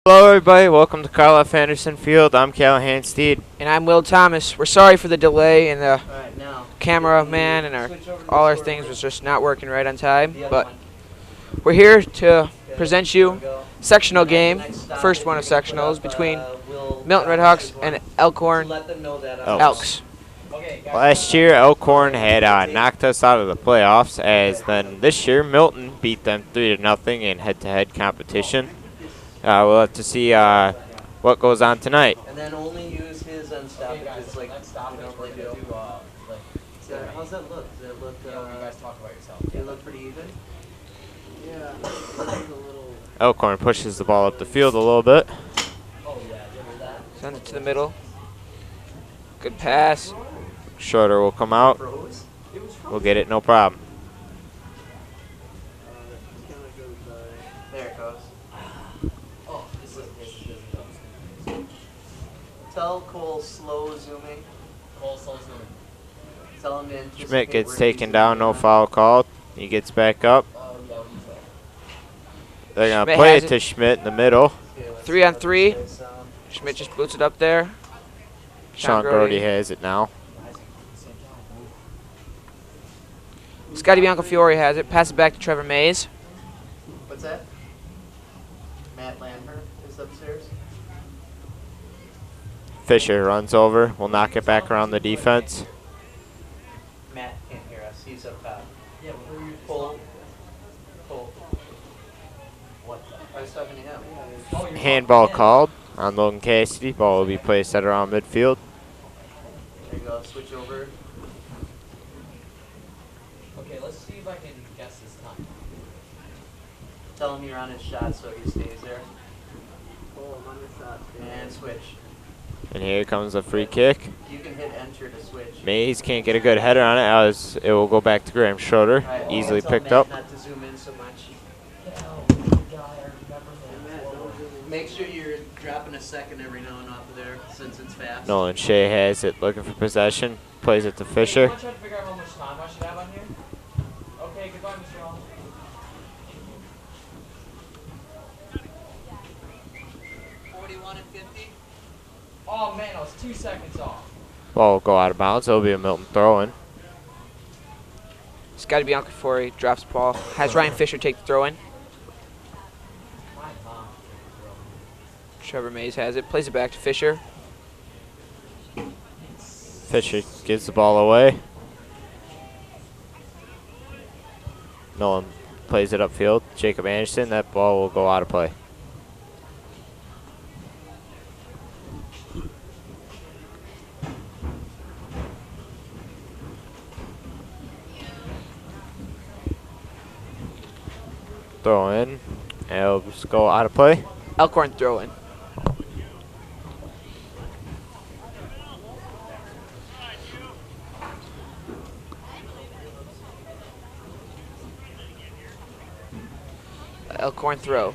Hello everybody, welcome to Carl F. Anderson Field. I'm Callahan Steed. And I'm Will Thomas. We're sorry for the delay, and the cameraman and all our things was just not working right on time. But we're here to present you sectional game, first one of sectionals between Milton Redhawks and Elkhorn Elks. Last year, Elkhorn had knocked us out of the playoffs, as then this year Milton beat them 3-0 in head-to-head competition. We'll have to see what goes on tonight. And then only use his unstoppages like we normally do. How's that look? Does that look, you guys talk about yourself. They look pretty even? Yeah. Elkhorn pushes the ball up the field a little bit. Oh, yeah. That? Sends it to the middle. Good pass. Shorter will come out. We'll get it, no problem. There it goes. Tell Cole slow zooming. Tell him to anticipate Schmidt gets where taken he's down, no going. foul called. He gets back up. They're going to Schmidt play has it to Schmidt in the middle. 3-on-3. Schmidt just boots it up there. Sean Grody has it now. Scotty Biancafiore has it. Pass it back to Trevor Mays. What's that? Matt Landmer is upstairs. Fisher runs over. We'll knock it back around the defense. Matt can't hear us. He's up top. Yeah, but who are you? Cole. What? I was talking to him. Handball called on Logan Cassidy. Ball will be placed at around midfield. There you go. Switch over. Okay, let's see if I can guess this time. Tell him you're on his shot so he stays there. Cole, on your shot. And switch. And here comes a free kick. You can hit enter to switch. Mays can't get a good header on it, as it will go back to Graham Schroeder. Right, Easily tell picked Matt up. Not to zoom in so much. Make sure you're dropping a second every now and off of there since it's fast. Nolan Shea has it, looking for possession. Plays it to Fisher. I'm trying to figure out how much time I should have on here. Okay, goodbye, Mr. Hall. Oh man, I was 2 seconds off. Ball will go out of bounds. It'll be a Milton throw-in. Scotty Biancafiore drops the ball. Has Ryan Fisher take the throw in. Trevor Mays has it. Plays it back to Fisher. Fisher gives the ball away. Nolan plays it upfield. Jacob Anderson. That ball will go out of play. Throw in. And it'll just go out of play. Elkhorn throw in. Elkhorn throw.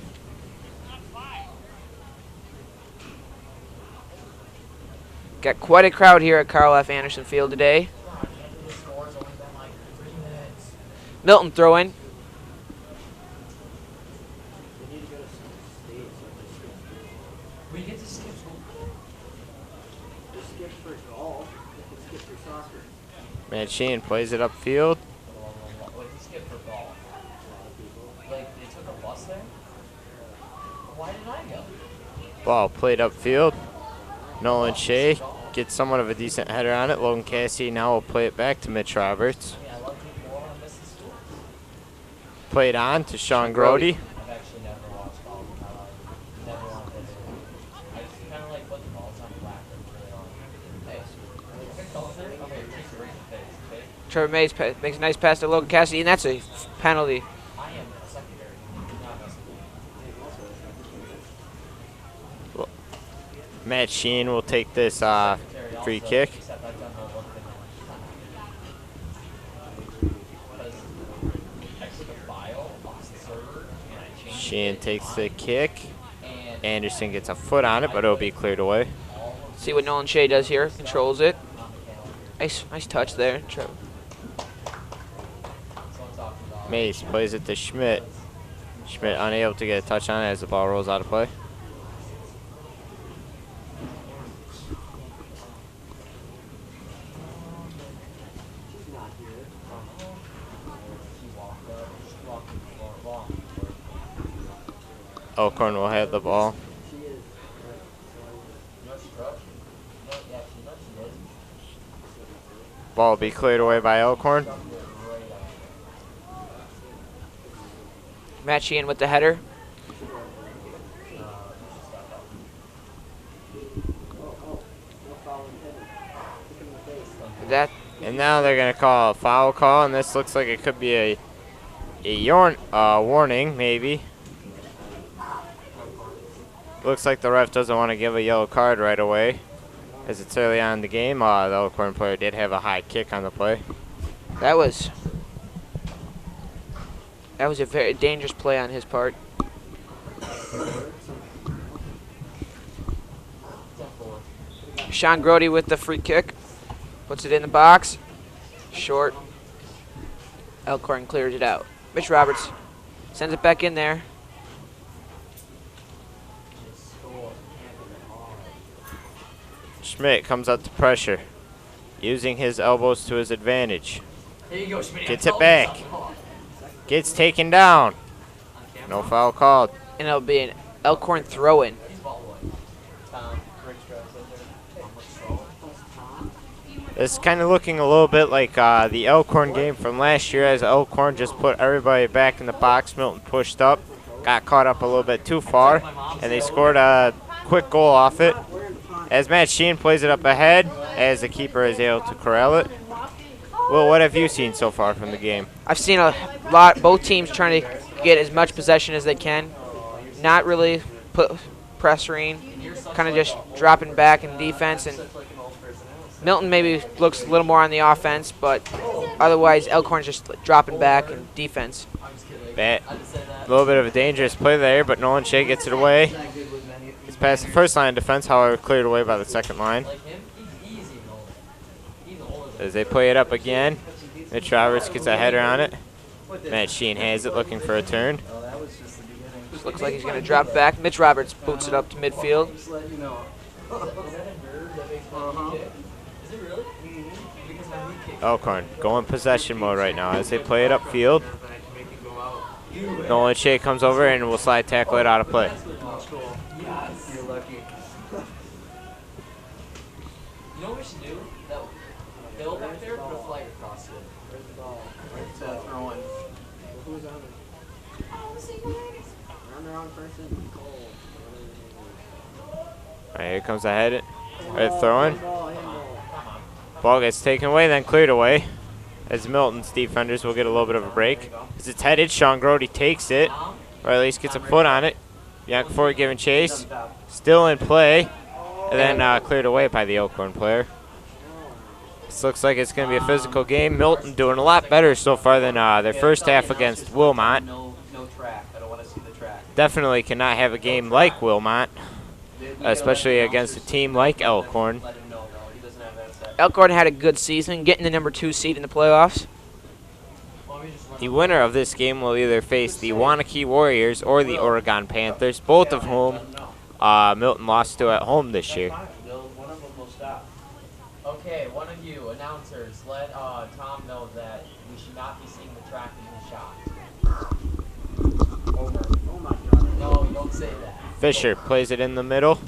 Got quite a crowd here at Carl F. Anderson Field today. Milton throw in. We get to skip school. Skip for golf. Skip for soccer. Manchin plays it upfield. Wait, he skipped for golf. Like, they took a bus there? Why didn't I go? Ball played upfield. Nolan Shea gets somewhat of a decent header on it. Logan Cassidy now will play it back to Mitch Roberts. I love people more on this school. Played on to Sean Grody. I've actually never watched golf in my life. Never wanted to. I just kind of like football. It's not black and really on. Hey, okay, raise your face, okay? Trevor Mays makes a nice pass to Logan Cassidy, and that's a penalty. I am a secondary, not a school. Matt Sheen will take this free kick. Except I've done the one thing because I took a file, lost the server, and I changed Sheen it takes on, the kick. and Anderson gets a foot on it, but it'll be cleared away. See what Nolan Shea does here. Controls it. Nice touch there. Trevor. Mace plays it to Schmidt. Schmidt unable to get a touch on it as the ball rolls out of play. Elkhorn will have the ball. Ball will be cleared away by Elkhorn. Matt Sheehan with the header. That And now they're going to call a foul call, and this looks like it could be a warning, maybe. Looks like the ref doesn't want to give a yellow card right away, as it's early on in the game. The Elkhorn player did have a high kick on the play. that was a very dangerous play on his part. Sean Grody with the free kick. Puts it in the box. Short. Elkhorn clears it out. Mitch Roberts sends it back in there. Schmidt comes up to pressure, using his elbows to his advantage. There you go, Schmidt. Gets it back. Gets taken down. No foul called. And it'll be an Elkhorn throw-in. It's kind of looking a little bit like the Elkhorn game from last year, as Elkhorn just put everybody back in the box. Milton pushed up, got caught up a little bit too far, and they scored a quick goal off it. As Matt Sheehan plays it up ahead, as the keeper is able to corral it. Will, what have you seen so far from the game? I've seen a lot, both teams trying to get as much possession as they can. Not really pressuring, kind of just dropping back in defense. And Milton maybe looks a little more on the offense, but otherwise Elkhorn's just dropping back in defense. A little bit of a dangerous play there, but Nolan Shea gets it away. It's past the first line of defense, however, cleared away by the second line. As they play it up again, Mitch Roberts gets a header on it. Matt Sheehan has it, looking for a turn. Looks like he's going to drop back. Mitch Roberts boots it up to midfield. Elkhorn going possession mode right now as they play it upfield. Nolan Shea comes over and will slide tackle it out of play. You know what we should do? That Bill back there, put a flag across it. Where's the ball? Right to throw in. Who's on it? Run the wrong person. Cole. All right, here comes the head. Throwing. Ball gets taken away, then cleared away. As Milton's defenders will get a little bit of a break. As it's headed, Sean Grody takes it, or at least gets a foot on it. Bianca Ford giving chase. Still in play, and then cleared away by the Elkhorn player. This looks like it's going to be a physical game. Milton doing a lot better so far than their first half against Wilmot. No track. I don't want to see the track. Definitely cannot have a game like Wilmot, especially against a team like Elkhorn. Let him know, no, he doesn't have that set. Elkhorn had a good season, getting the number 2 seed in the playoffs. The winner of this game will either face the Wanakee Warriors or the Oregon Panthers, both of whom Milton lost to at home this year. One of them will stop. Okay, one of you announcers, let Tom know that we should not be seeing the track in his shot. Over. Oh my God. No, don't say that. Fisher plays it in the middle.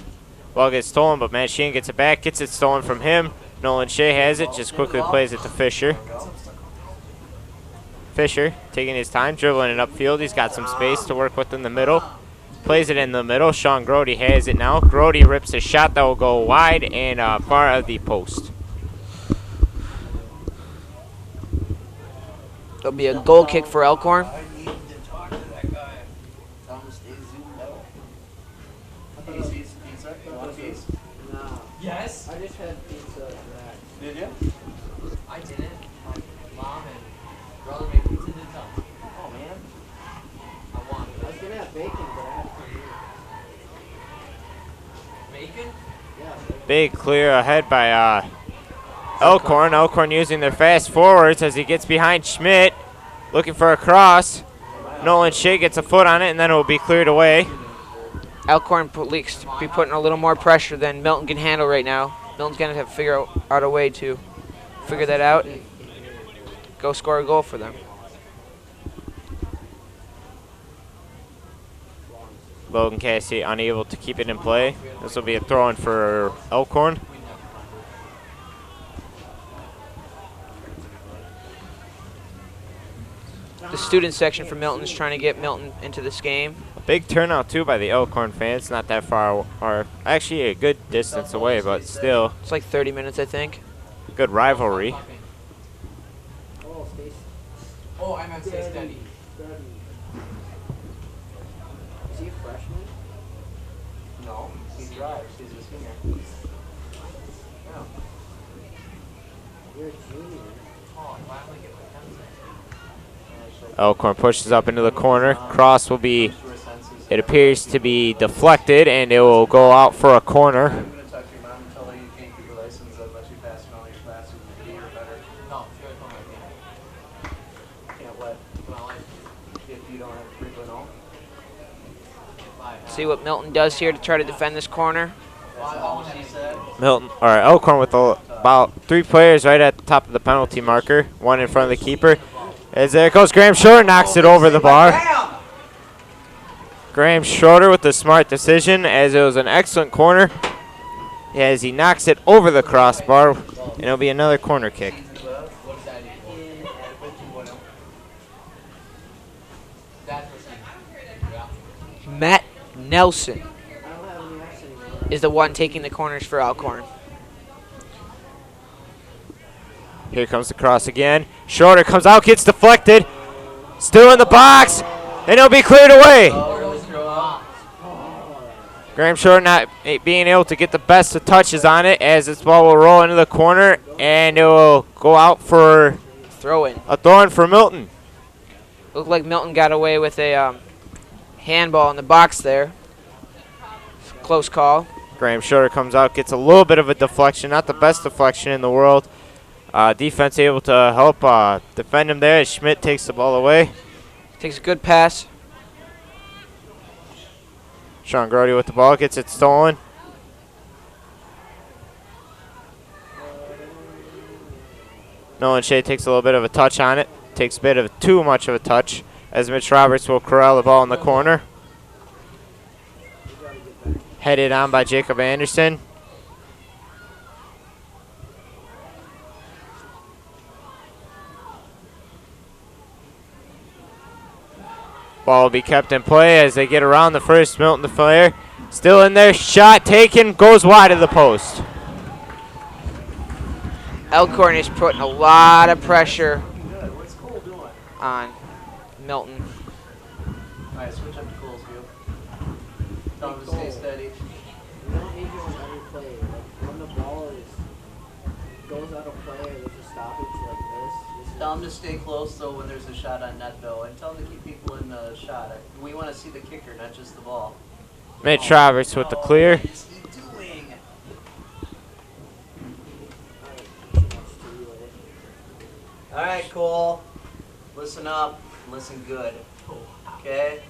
Ball gets stolen, but Matt Sheehan gets it back, gets it stolen from him. Nolan Shea has it, just quickly plays it to Fisher. Fisher taking his time, dribbling it upfield. He's got some space to work with in the middle. Plays it in the middle. Sean Grody has it now. Grody rips a shot that will go wide and far of the post. It'll be a goal kick for Elkhorn. Yes? I just had pizza. Did you? I didn't. My mom and brother made pizza, didn't tell me. Oh man. I wanted I was gonna have bacon, but I had to come here. bacon. Yeah. Big clear ahead by Elkhorn. Elkhorn using their fast forwards as he gets behind Schmidt, looking for a cross. Nolan Shea gets a foot on it, and then it will be cleared away. Elkhorn needs to be putting a little more pressure than Milton can handle right now. Milton's going to have to figure out a way to figure that out and go score a goal for them. Logan Cassidy unable to keep it in play. This will be a throw-in for Elkhorn. The student section for Milton is trying to get Milton into this game. A big turnout, too, by the Elkhorn fans. Not that far, or actually a good distance away, but still It's like 30 minutes, I think. good rivalry. Oh, stay Oh, I meant stay steady. steady. Is he a freshman? No, he drives. He's a senior. Yeah. You're a junior. Oh, I finally get my pencil. Elkhorn pushes up into the corner. Cross will be, it appears to be deflected, and it will go out for a corner. I'm going to talk to your mom and tell her you can't get your license unless you pass in all your classes with a D or better. No, she always told me I can't. Can't what? Well, If you don't have 3.0. See what Milton does here to try to defend this corner. That's all she said. Milton, or Elkhorn with about 3 players right at the top of the penalty marker, one in front of the keeper. As there goes Graham Schroeder, knocks it over the bar. Graham Schroeder with the smart decision, as it was an excellent corner, as he knocks it over the crossbar, and it'll be another corner kick. what does that equal? That's what she. Matt Nelson I don't have any F's anymore. is the one taking the corners for Elkhorn. Here comes the cross again. Schroeder comes out, gets deflected. Still in the box, and it'll be cleared away. Graham Schroeder not being able to get the best of touches on it, as this ball will roll into the corner, and it will go out for Throw-in. a throw-in for Milton. Looked like Milton got away with a handball in the box there. Close call. Graham Schroeder comes out, gets a little bit of a deflection, not the best deflection in the world. Defense able to help defend him there as Schmidt takes the ball away. Takes a good pass. Sean Grody with the ball, gets it stolen. Nolan Shea takes a little bit of a touch on it. Takes a bit of too much of a touch, as Mitch Roberts will corral the ball in the corner. Headed on by Jacob Anderson. Ball will be kept in play as they get around the first Milton player. Still in there, shot taken, goes wide of the post. Elkhorn is putting a lot of pressure Good. What's Cole doing? on Milton. All right, switch up to Cole's view. Tell him to stay steady. You don't need to on every play. Like when the ball goes out of play or there's a stoppage like this Tell him to stay close, though, when there's a shot on net, though. And tell him to keep people in the shot. We want to see the kicker, not just the ball. Mitch Roberts with the clear. What is he doing? All right, Cole. Listen up. Listen good. Okay?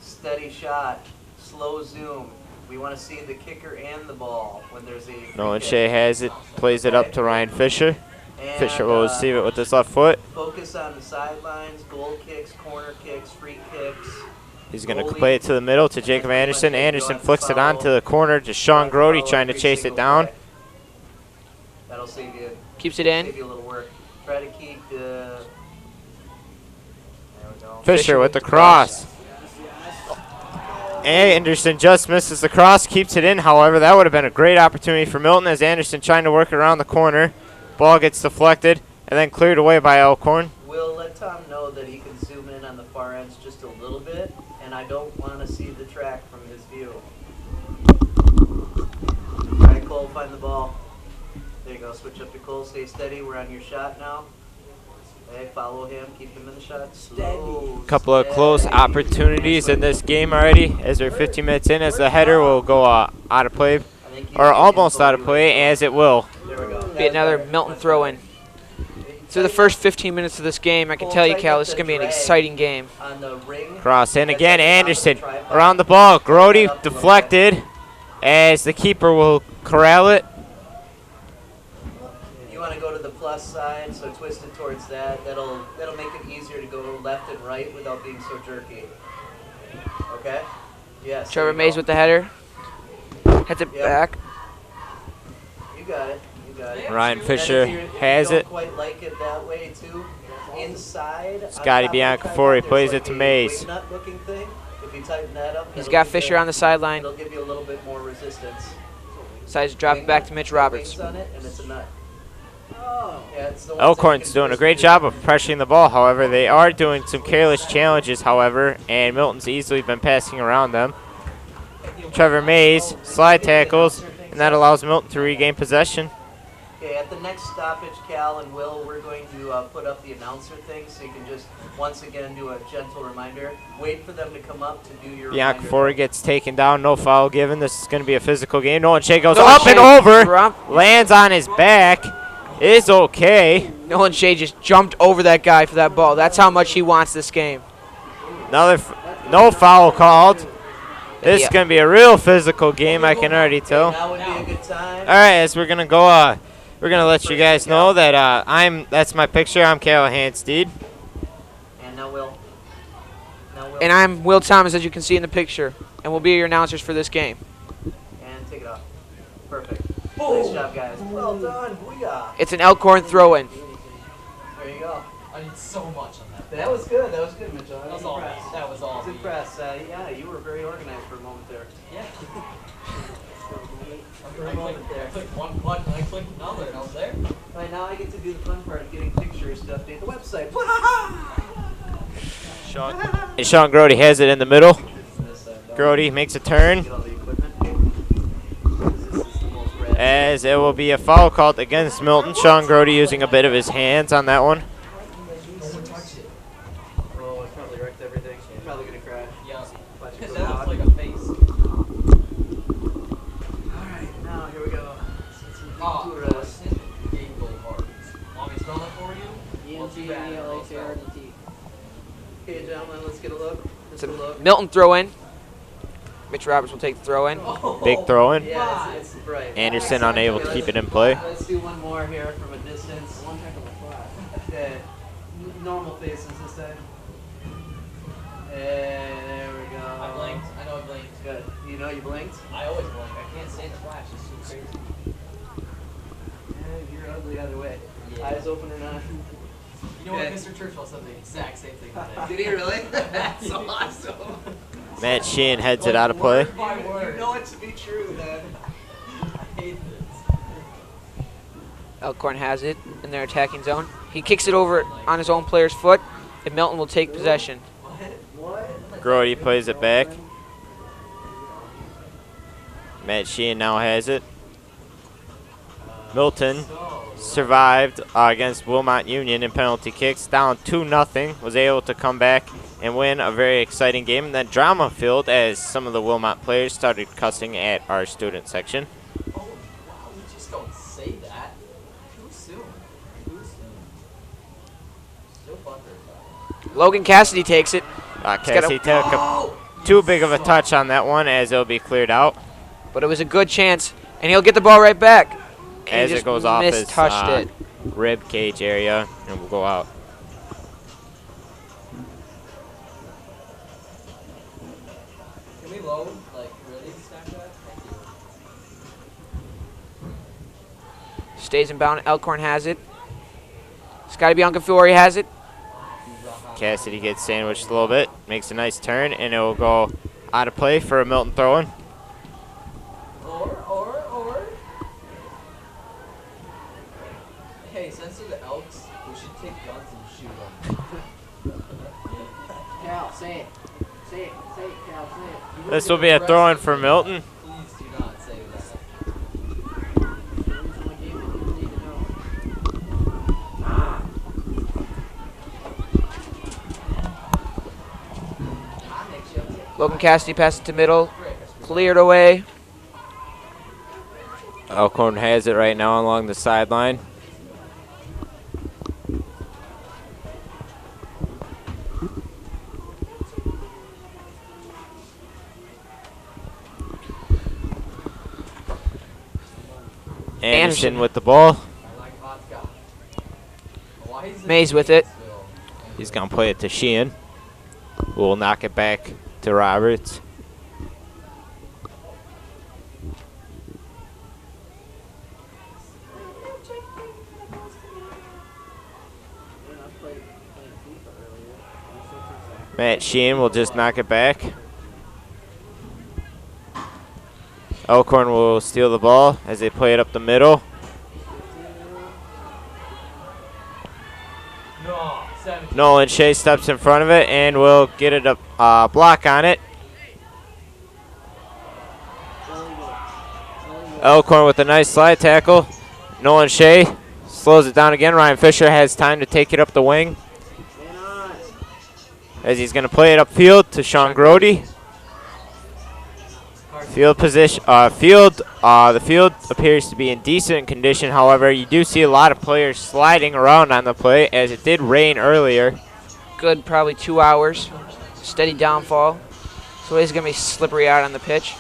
Steady shot. Slow zoom. We want to see the kicker and the ball when there's a free Nolan kick. Shea has it, plays it up to Ryan Fisher. And, Fisher will receive it with his left foot. Focus on the sidelines, goal kicks, corner kicks, free kicks. He's going to play it to the middle to Jacob Anderson. Anderson flicks it on to the corner to Sean Grody, trying to chase it down. That'll save you. Keeps it in. Save you a little work. Try to keep the. There we go. Fisher with the cross. Anderson just misses the cross, keeps it in. However, that would have been a great opportunity for Milton, as Anderson trying to work around the corner. Ball gets deflected and then cleared away by Elkhorn. We'll let Tom know that he can zoom in on the far ends just a little bit, and I don't want to see the track from his view. All right, Cole, find the ball. There you go. Switch up to Cole. Stay steady. We're on your shot now. Okay, follow him. Keep him in the shot. Slow. Couple of close steady. opportunities in this game already, as we're 15 minutes in, as the header will go out of play, I think you or can almost info out of you play, as it will. There we go. Be another Milton throw-in. Through the first 15 minutes of this game, I can tell you, Cal, this is going to be an exciting game. On the ring. Cross in again, Anderson around the ball. Grody deflected, as the keeper will corral it. You want to go to the plus side, so twist it towards that. That'll make it easier to go left and right without being so jerky. Okay? Yes. Trevor Mays with the header. Heads it Yep. back. You got it. You got it. Ryan And Fisher if you has it. don't quite like it that way too. Inside. on Scotty top of the Biancafiore timeline, plays there's it to like a Mays. wing nut looking thing. If you tighten that up, He's it'll got give Fisher you- on the sideline. It'll give you a little bit more resistance. Decides to drop it back to Mitch Roberts. Wings on it, and it's a nut. Oh. Yeah, it's the ones that you Elkhorn's can doing a twist great it. job of pressuring the ball. However, they are doing some careless challenges, however, and Milton's easily been passing around them. Trevor Mays slide tackles, and that allows Milton to regain possession. Okay, at the next stoppage, Cal and Will, we're going to put up the announcer thing, so you can just once again do a gentle reminder. Wait for them to come up to do your reminder. Biancafiore gets taken down, no foul given. This is going to be a physical game. Nolan Shea goes Nolan up and Shea over, drop- lands on his back, is okay. Nolan Shea just jumped over that guy for that ball. That's how much he wants this game. No foul called. This is Yeah. going to be a real physical game, I can already tell. Now would be a good time. All right, as we're gonna go, we're gonna let you guys know that that's my picture. I'm Callahan Steed. And now Will. And I'm Will Thomas, as you can see in the picture, and we'll be your announcers for this game. And take it off. Perfect. Nice job, guys. Well done. Booyah. It's an Elkhorn throw-in. There you go. I did so much on that. That was good. That was good, Mitchell. That was all me. That was I all was me. impressed. Yeah, you were very organized for a moment there. Yeah. For a moment there. I clicked one button, I clicked another, and I was there. All right, now I get to do the fun part of getting pictures to update the website. And Sean Grody has it in the middle. This side, though. Grody makes a turn, Get all the equipment. This is the most rad. as it will be a foul called against Milton. Sean Grody using a bit of his hands on that one. No one touched it. Oh, it's probably wrecked everything. It's probably gonna crash. Yeah. Watch it That go looks out. like a face. Alright, now here we go. Oh, To rest. game goal cards. Want me to spell that for you? Well, too bad. I'll spell it. E-N-G-A-L-H-A-R-D-T. Okay, gentlemen, let's get a look. It's Let's a get a look. Milton throw-in. Mitch Roberts will take the throw-in. Big throw in. Yeah, it's bright. Anderson unable to keep it in play. Let's do one more here from a distance. One heck of a fly. Okay, normal faces this time. Hey, there we go. I blinked. I know I blinked. Good. You know you blinked? I always blink. I can't say the flash. It's too crazy. Yeah, you're ugly either way. Yeah. Eyes open or not. You know what? Okay. Mr. Churchill said the exact same thing today. Did he really? That's awesome. Matt Sheehan heads it out of play. Word by word. You know it to be true, then. I hate this. Elkhorn has it in their attacking zone. He kicks it over on his own player's foot, and Milton will take possession. What? Grody plays it back. Matt Sheehan now has it. Milton survived against Wilmot Union in penalty kicks, down 2-0, was able to come back and win a very exciting game. And then drama filled as some of the Wilmot players started cussing at our student section. Oh, wow. You just don't say that. Too soon. Too soon. Still buttered. Logan Cassidy takes it, Cassie took too big of a touch on that one, as it'll be cleared out but it was a good chance, and he'll get the ball right back. And as he it just goes off his mistouched it. rib cage area and will go out. Can we load? Like, really? Snapchat? Thank you. Stays in bound. Elkhorn has it. Scotty Biancafiore has it. Cassidy gets sandwiched a little bit, makes a nice turn, and it will go out of play for a Milton throw-in. Or. Hey, since they're the Elks, we should take guns and shoot them. Cal, say it. Say it. Say it, Cal. Say it. This will be a throw-in for Milton. Please do not say that. It's only game that you need to know. Logan Cassidy passes to middle. Cleared away. Elkhorn has it right now along the sideline. Anderson with the ball. I like vodka. Why is it Mays with it. still? He's going to play it to Sheehan, who will knock it back to Roberts. Matt Sheehan will just knock it back. Elkhorn will steal the ball as they play it up the middle. No, 17. Nolan Shea steps in front of it and will get it a block on it. Elkhorn with a nice slide tackle. Nolan Shea slows it down again. Ryan Fisher has time to take it up the wing as he's going to play it upfield to Sean Grody. Field position. The field appears to be in decent condition. However, you do see a lot of players sliding around on the play as it did rain earlier. Good, probably 2 hours. Steady downfall. So it's going to be slippery out on the pitch.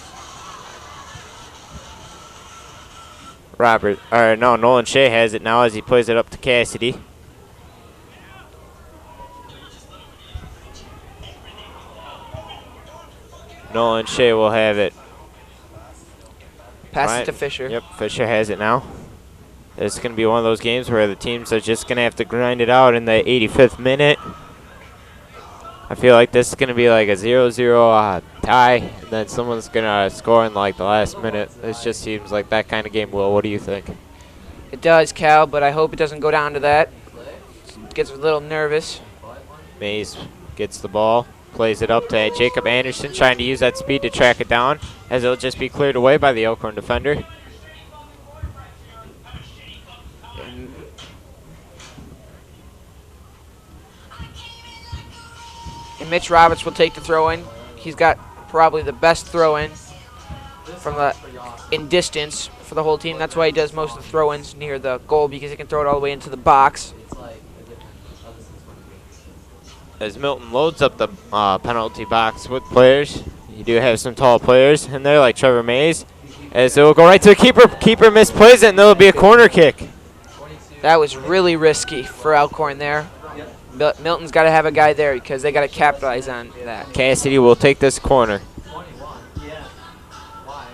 Nolan Shea has it now as he plays it up to Cassidy. Nolan Shea will have it. Pass it to Fisher. Yep, Fisher has it now. It's going to be one of those games where the teams are just going to have to grind it out in the 85th minute. I feel like this is going to be like a 0-0 tie, and then someone's going to score in like the last minute. This just seems like that kind of game, Will. What do you think? It does, Cal, but I hope it doesn't go down to that. Gets a little nervous. Mays gets the ball, plays it up to Jacob Anderson, trying to use that speed to track it down, as it'll just be cleared away by the Elkhorn defender. And Mitch Roberts will take the throw-in. He's got probably the best throw-in in distance for the whole team. That's why he does most of the throw-ins near the goal, because he can throw it all the way into the box. As Milton loads up the penalty box with players, you do have some tall players in there like Trevor Mays, as it will go right to the keeper. Keeper misplays it, and there will be a corner kick. That was really risky for Elkhorn there. Milton's got to have a guy there because they got to capitalize on that. Cassidy will take this corner. 21. Yeah. Why?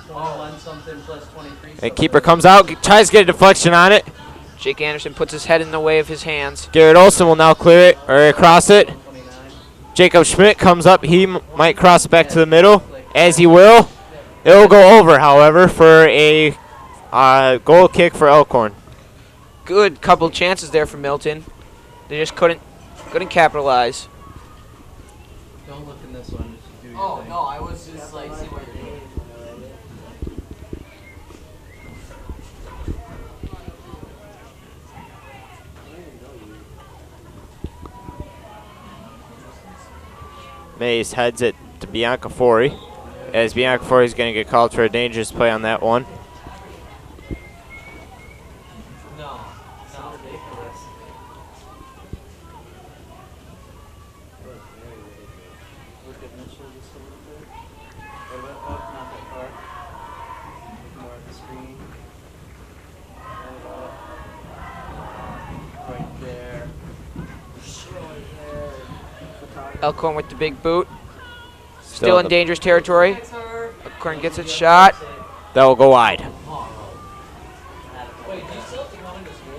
21 something plus 23. And keeper comes out, tries to get a deflection on it. Jake Anderson puts his head in the way of his hands. Garrett Olson will now clear it, or cross it. Jacob Schmidt comes up. He might cross it back to the middle, as he will. It will go over, however, for a goal kick for Elkhorn. Good couple chances there for Milton. They just couldn't capitalize. Don't look in this one. Just do your thing. No, I was just like, see what you're doing. Mays heads it to Bianca Forey, as Bianca Forey is going to get called for a dangerous play on that one. Elkhorn with the big boot. Still in dangerous territory. Elkhorn gets a shot. That will go wide.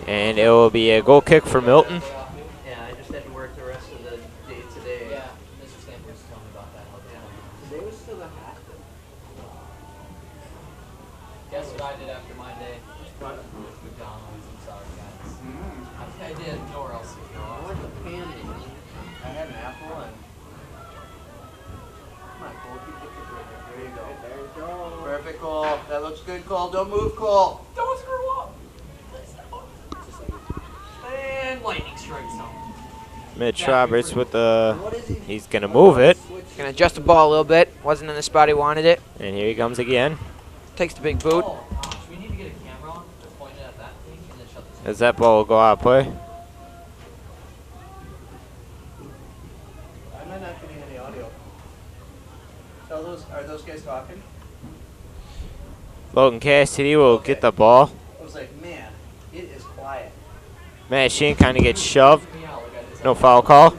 And it will be a goal kick for Milton. Yeah, I just had to work the rest of the day today. Yeah, Mr. Stanford was telling me about that. Today was still the half. Guess what I did after my day? McDonald's. I'm sorry, guys. I think I did. Nowhere else. I went to Pandy. I had an apple and. Come on, Cole. Keep it there you go. There you go. Perfect, Cole. That looks good, Cole. Don't move, Cole. Don't screw up. And lightning strikes him. Mitch Roberts with he's going to move it. Gonna adjust the ball a little bit. Wasn't in the spot he wanted it. And here he comes again. Takes the big boot. Oh, we need to get a camera on to point it at that thing and then shut this. As that ball will go out of play. I might not getting any audio. So are those guys talking? Logan Cassidy will get the ball. I was like, man, it is quiet. Matt Sheen kind of gets shoved. No foul call.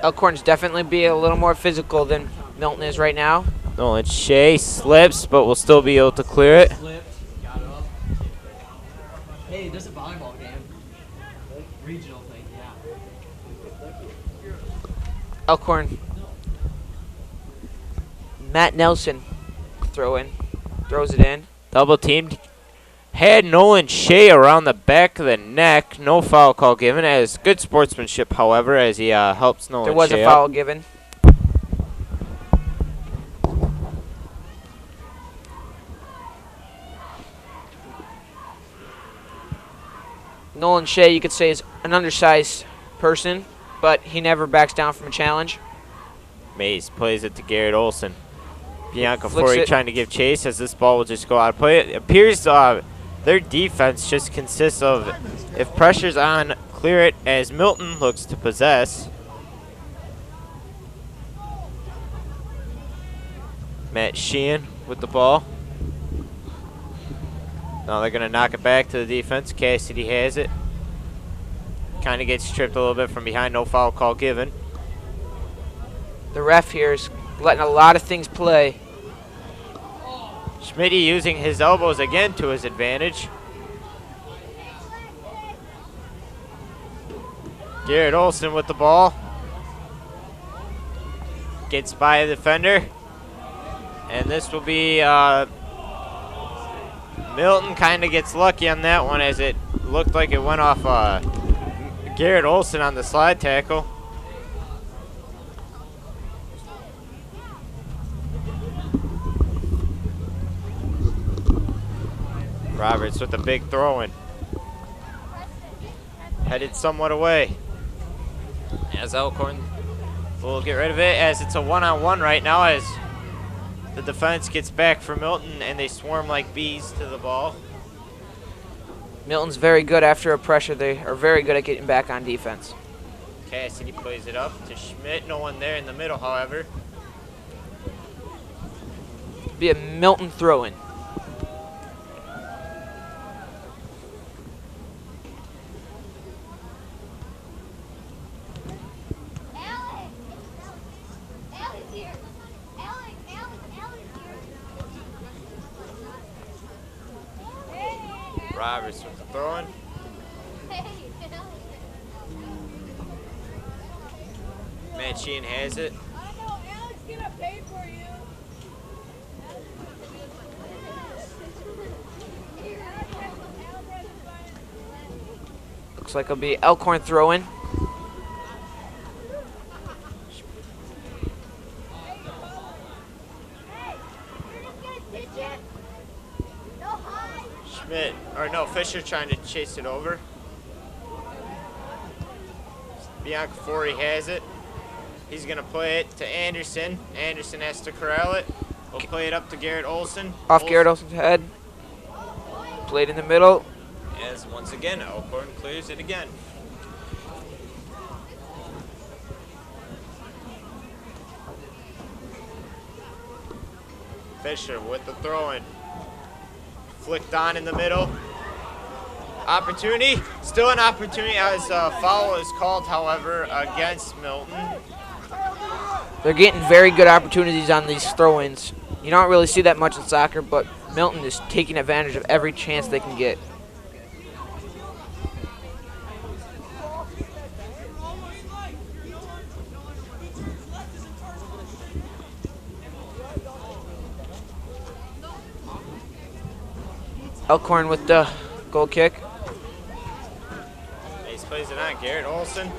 Elkhorn's definitely be a little more physical than Milton is right now. Nolan Shea slips, but will still be able to clear it. Flipped, got it up. Hey, there's a volleyball game. Regional thing, yeah. Elkhorn. Matt Nelson throws it in. Double teamed. Had Nolan Shea around the back of the neck. No foul call given. As good sportsmanship, however, as he helps Nolan There was Shea a up. foul given. Nolan Shea, you could say, is an undersized person, but he never backs down from a challenge. Mays plays it to Garrett Olson. Bianca Flicks Forey it. trying to give chase as this ball will just go out of play. It appears their defense just consists of, if pressure's on, clear it, as Milton looks to possess. Matt Sheehan with the ball. Now they're going to knock it back to the defense. Cassidy has it. Kind of gets stripped a little bit from behind. No foul call given. The ref here is letting a lot of things play. Schmitty using his elbows again to his advantage. Garrett Olson with the ball. Gets by a defender. And this will be Milton kind of gets lucky on that one as it looked like it went off Garrett Olson on the slide tackle. Roberts with a big throw-in. Headed somewhat away. As Elkhorn will get rid of it as it's a one-on-one right now as the defense gets back for Milton and they swarm like bees to the ball. Milton's very good after a pressure. They are very good at getting back on defense. Cassidy plays it up to Schmidt. No one there in the middle, however. Be a Milton throw-in. Roberts with the throw-in. Matt Sheehan has it. Looks like it'll be Elkhorn throw-in. Schmidt, or no, Fisher trying to chase it over. Bianca Forey has it. He's going to play it to Anderson. Anderson has to corral it. We'll play it up to Garrett Olson. Off Garrett Olson's head. Played in the middle. As once again, Elkhorn clears it again. Fisher with the throw-in. Flicked on in the middle. Opportunity. Still an opportunity as a foul is called, however, against Milton. They're getting very good opportunities on these throw-ins. You don't really see that much in soccer, but Milton is taking advantage of every chance they can get. Elkhorn with the goal kick. Ace plays it on Garrett Olson.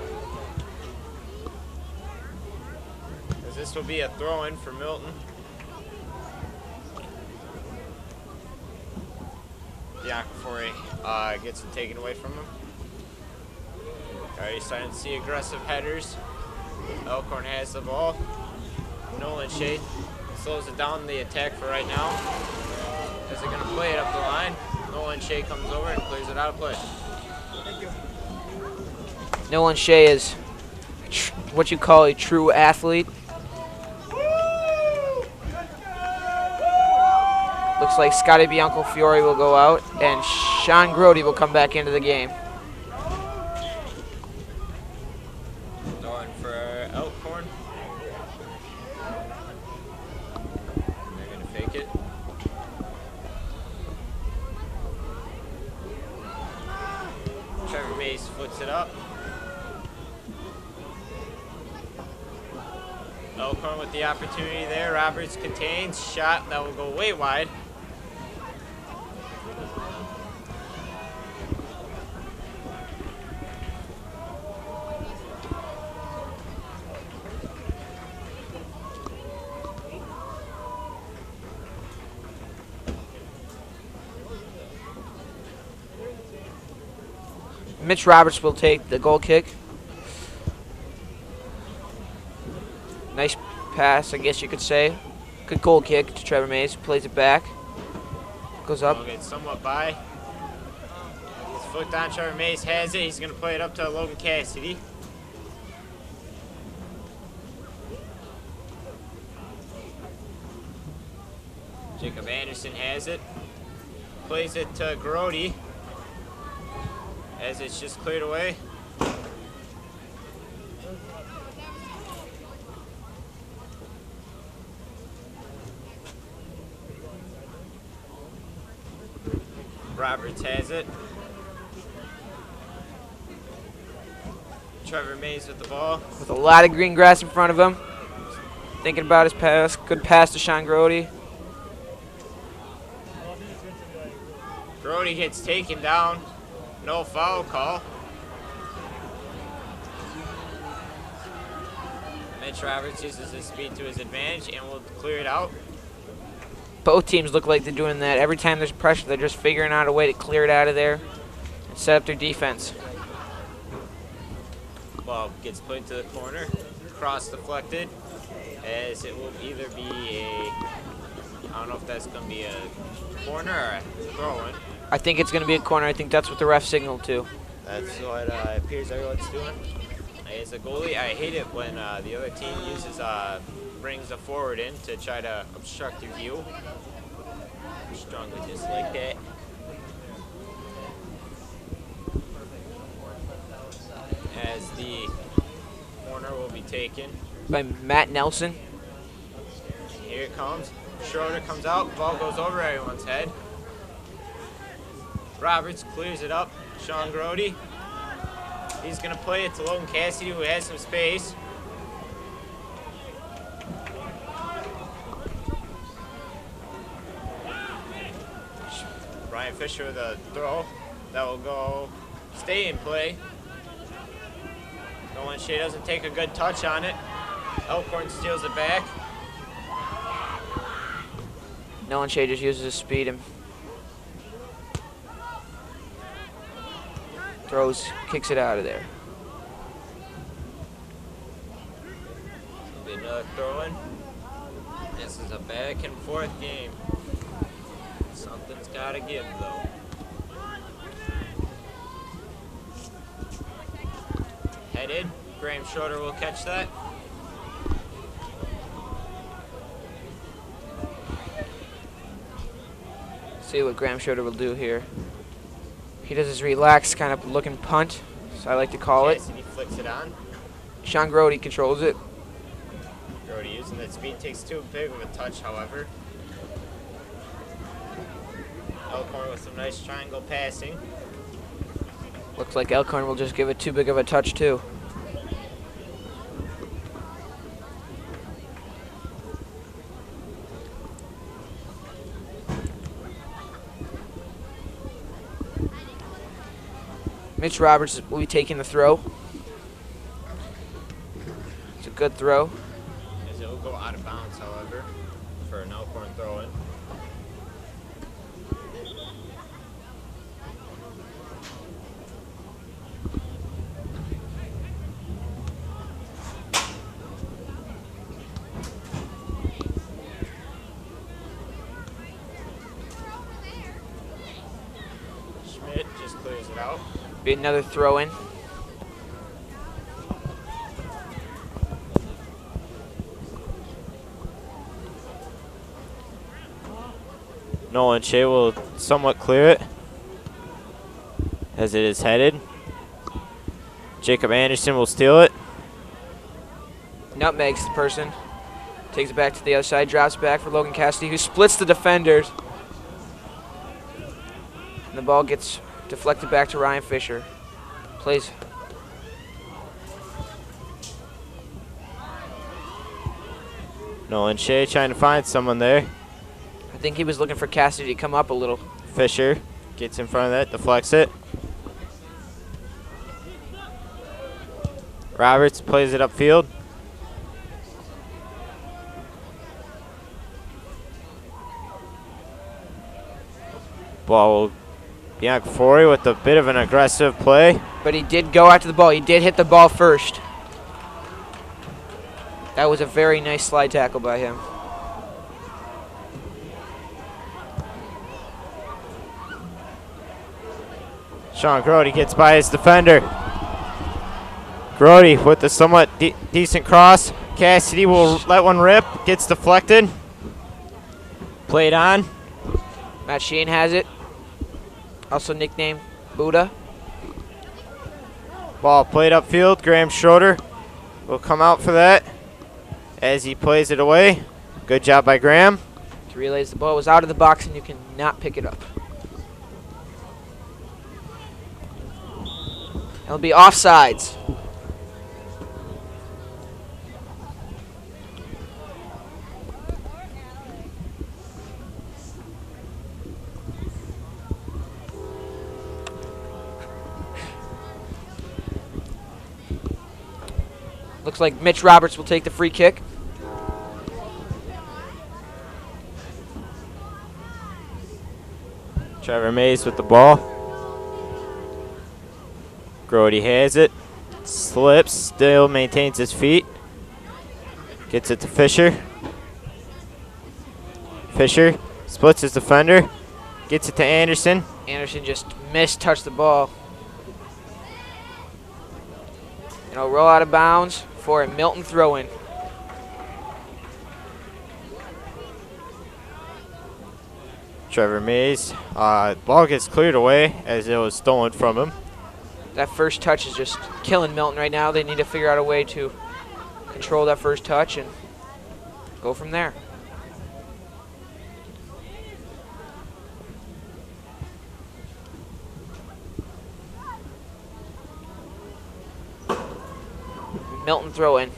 As this will be a throw-in for Milton. Bianca Forey gets it taken away from him. Already starting to see aggressive headers. Elkhorn has the ball. Nolan Shea slows it down the attack for right now. As they're going to play it up the line. Nolan Shea comes over and clears it out of play. Nolan Shea is what you call a true athlete. Looks like Scotty Bianco Fiore will go out and Sean Grody will come back into the game. Going for Elkhorn. They're going to fake it. Trevor Mays flips it up. Elkhorn with the opportunity there. Roberts contains. Shot that will go way wide. Mitch Roberts will take the goal kick. Nice pass, I guess you could say. Good goal kick to Trevor Mays. Plays it back. Goes up. Ball gets somewhat by. His foot down. Trevor Mays has it. He's going to play it up to Logan Cassidy. Jacob Anderson has it. Plays it to Grody. As it's just cleared away. Roberts has it. Trevor Mays with the ball. With a lot of green grass in front of him. Thinking about his pass. Good pass to Sean Grody. Grody gets taken down. No foul call. Mitch Roberts uses his speed to his advantage and will clear it out. Both teams look like they're doing that. Every time there's pressure, they're just figuring out a way to clear it out of there and set up their defense. Ball gets put into the corner. Cross deflected. As it will either be I don't know if that's going to be a corner or a throw-in. I think it's going to be a corner. I think that's what the ref signaled to. That's what it appears everyone's doing. As a goalie, I hate it when the other team brings a forward in to try to obstruct your view. Strongly dislike that. As the corner will be taken. By Matt Nelson. Here it comes. Schroeder comes out. Ball goes over everyone's head. Roberts clears it up. Sean Grody. He's going to play it to Logan Cassidy, who has some space. Ryan Fisher with a throw. That will stay in play. Nolan Shea doesn't take a good touch on it. Elkhorn steals it back. Nolan Shea just uses his speed and kicks it out of there. Be another throw-in. This is a back and forth game. Something's got to give, though. Headed. Graham Schroeder will catch that. See what Graham Schroeder will do here. He does his relaxed kind of looking punt, so I like to call it. Cassidy flicks it on. Sean Grody controls it. Grody using that speed takes too big of a touch, however. Elkhorn with some nice triangle passing. Looks like Elkhorn will just give it too big of a touch too. Mitch Roberts will be taking the throw. It's a good throw. As it will go out of bounds, however, for an Elkhorn throw-in. Schmidt just clears it out. Be another throw in. Nolan Shea will somewhat clear it as it is headed. Jacob Anderson will steal it. Nutmegs the person. Takes it back to the other side. Drops back for Logan Cassidy, who splits the defenders. And the ball gets deflected back to Ryan Fisher. Plays. Nolan Shea trying to find someone there. I think he was looking for Cassidy to come up a little. Fisher gets in front of that, deflects it. Roberts plays it upfield. Ball will be on Corey with a bit of an aggressive play. But he did go after the ball. He did hit the ball first. That was a very nice slide tackle by him. Sean Grody gets by his defender. Grody with a somewhat decent cross. Cassidy will let one rip. Gets deflected. Played on. Matt Sheen has it. Also nicknamed Buddha. Ball played upfield. Graham Schroeder will come out for that as he plays it away. Good job by Graham. To relays the ball was out of the box and you cannot pick it up. It'll be offsides. Looks like Mitch Roberts will take the free kick. Trevor Mays with the ball. Grody has it. Slips, still maintains his feet. Gets it to Fisher. Fisher splits his defender. Gets it to Anderson. Anderson just touched the ball. And it'll roll out of bounds for a Milton throw-in. Trevor Mays. Ball gets cleared away as it was stolen from him. That first touch is just killing Milton right now. They need to figure out a way to control that first touch and go from there. Milton throw in.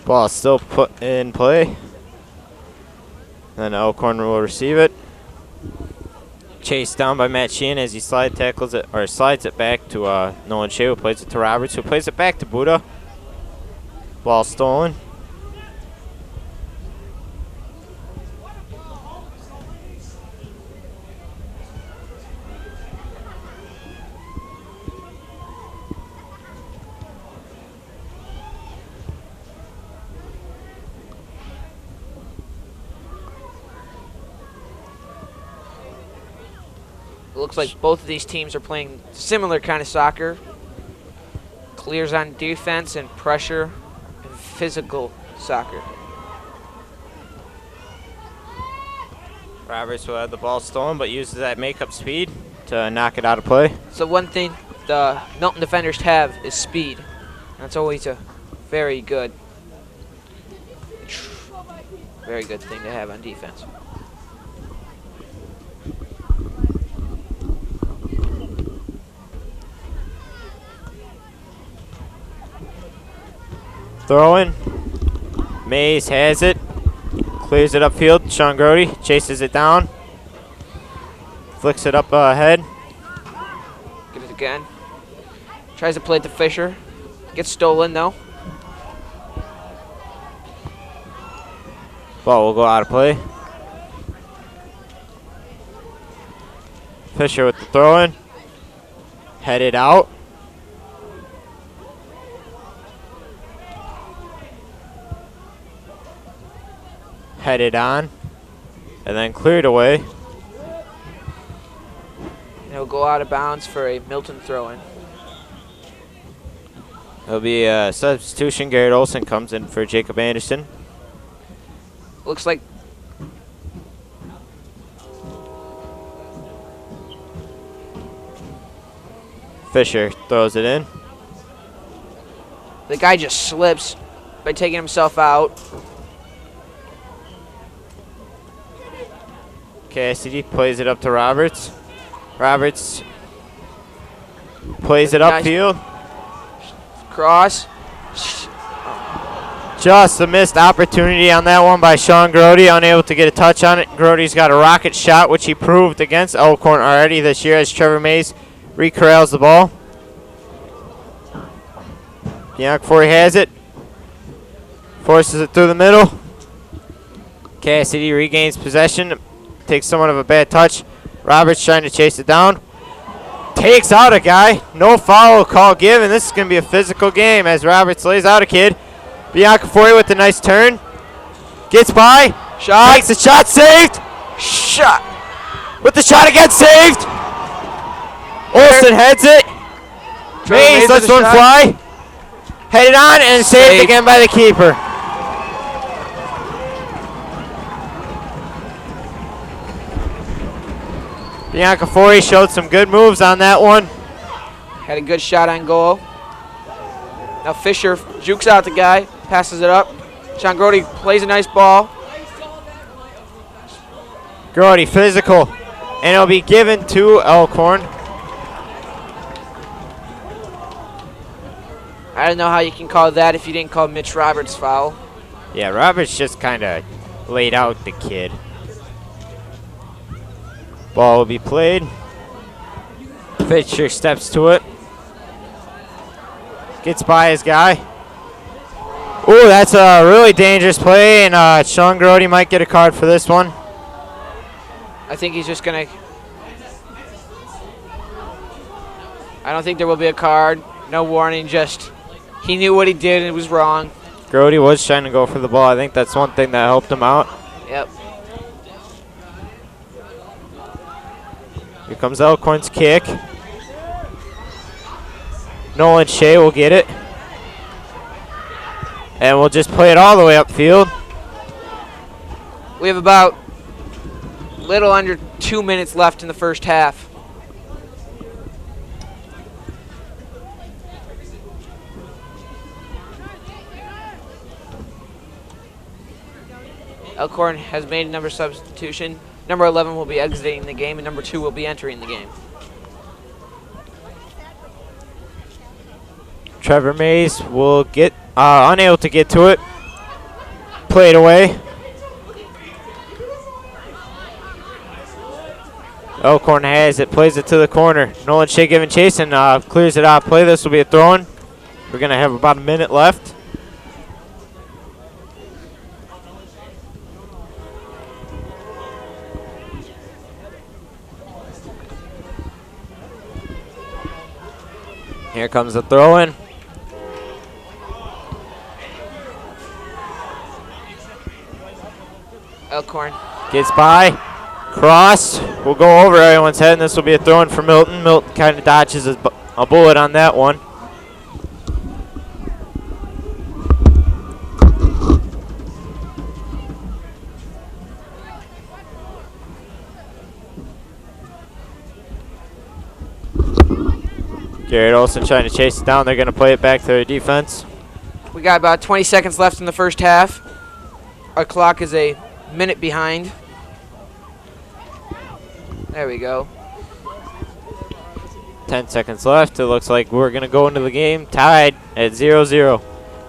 Ball still put in play. Then Elkhorn will receive it. Chased down by Matt Sheehan as he slides it back to Nolan Shea, who plays it to Roberts, who plays it back to Buddha. Ball stolen. It looks like both of these teams are playing similar kind of soccer. Clears on defense and pressure and physical soccer. Roberts will have the ball stolen, but uses that makeup speed to knock it out of play. So one thing the Milton defenders have is speed. That's always a very good thing to have on defense. Throw-in. Mays has it. Clears it upfield. Sean Grody chases it down. Flicks it up ahead. Get it again. Tries to play it to Fisher. Gets stolen though. Ball will go out of play. Fisher with the throw-in. Headed out. Headed on. And then cleared away. And it'll go out of bounds for a Milton throw-in. It'll be a substitution. Garrett Olson comes in for Jacob Anderson. Looks like Fisher throws it in. the guy just slips by taking himself out. Cassidy plays it up to Roberts. Roberts plays it Nice. upfield. Cross. Just a missed opportunity on that one by Sean Grody, unable to get a touch on it. Grody's got a rocket shot, which he proved against Elkhorn already this year as Trevor Mays recorrals the ball. Biancaforte has it. Forces it through the middle. Cassidy regains possession. Takes somewhat of a bad touch. Roberts trying to chase it down. Takes out a guy. No foul call given. This is going to be a physical game as Roberts lays out a kid. Biancaforte with a nice turn. Gets by. Shot. Takes a shot. Saved. Shot. With the shot again. Saved. Olsen heads it. Mays lets one fly. Headed on and saved again by the keeper. Biancaforte showed some good moves on that one. Had a good shot on goal. Now Fisher jukes out the guy, passes it up. Sean Grody plays a nice ball. Grody physical, and it'll be given to Elkhorn. I don't know how you can call that if you didn't call Mitch Roberts foul. Yeah, Roberts just kind of laid out the kid. Ball will be played. Fisher steps to it. Gets by his guy. Ooh, that's a really dangerous play, and Sean Grody might get a card for this one. I think he's just going to... I don't think there will be a card. No warning, just... He knew what he did and it was wrong. Grody was trying to go for the ball. I think that's one thing that helped him out. Yep. Here comes Elkhorn's kick. Nolan Shea will get it. And we'll just play it all the way upfield. We have about little under 2 minutes left in the first half. Elkhorn has made a number substitution. Number 11 will be exiting the game, and number 2 will be entering the game. Trevor Mays will get unable to get to it. Play it away. Elkhorn has it, plays it to the corner. Nolan Shea giving chase and clears it out. Play. This will be a throw-in. We're going to have about a minute left. Here comes the throw-in. Elkhorn. Gets by. Cross. Will go over everyone's head, and this will be a throw-in for Milton. Milton kind of dodges a bullet on that one. Garrett Olsen trying to chase it down. They're going to play it back to their defense. We got about 20 seconds left in the first half. Our clock is a minute behind. There we go. 10 seconds left. It looks like we're going to go into the game tied at 0-0.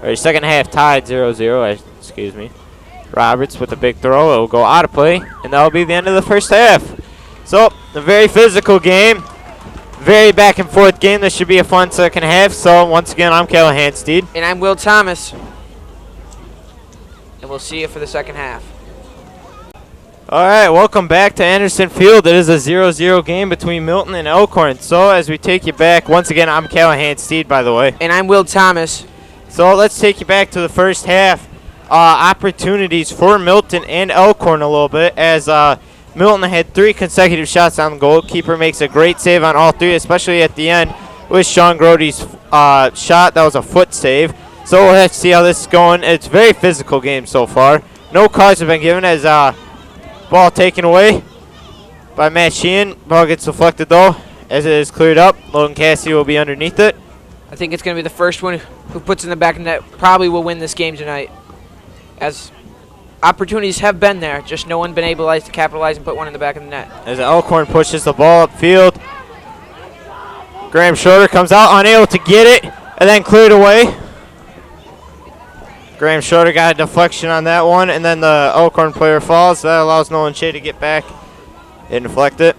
Or second half tied 0-0. Excuse me. Roberts with a big throw. It will go out of play, and that will be the end of the first half. So, a very physical game. Very back and forth game. This should be a fun second half. So, once again, I'm Callahan Steed. And I'm Will Thomas. And we'll see you for the second half. All right, welcome back to Anderson Field. It is a 0-0 game between Milton and Elkhorn. So, as we take you back, once again, I'm Callahan Steed, by the way. And I'm Will Thomas. So, let's take you back to the first half. Opportunities for Milton and Elkhorn a little bit as Milton had 3 consecutive shots on the goal. Keeper makes a great save on all 3, especially at the end with Sean Grody's shot. That was a foot save. So we'll have to see how this is going. It's a very physical game so far. No cards have been given as ball taken away by Matt Sheehan. Ball gets deflected though as it is cleared up. Logan Cassidy will be underneath it. I think it's going to be the first one who puts in the back of the net probably will win this game tonight. As opportunities have been there, just no one been able to capitalize and put one in the back of the net. As Elkhorn pushes the ball upfield. Graham Schroeder comes out, unable to get it, and then cleared away. Graham Schroeder got a deflection on that one, and then the Elkhorn player falls. That allows Nolan Shea to get back and deflect it.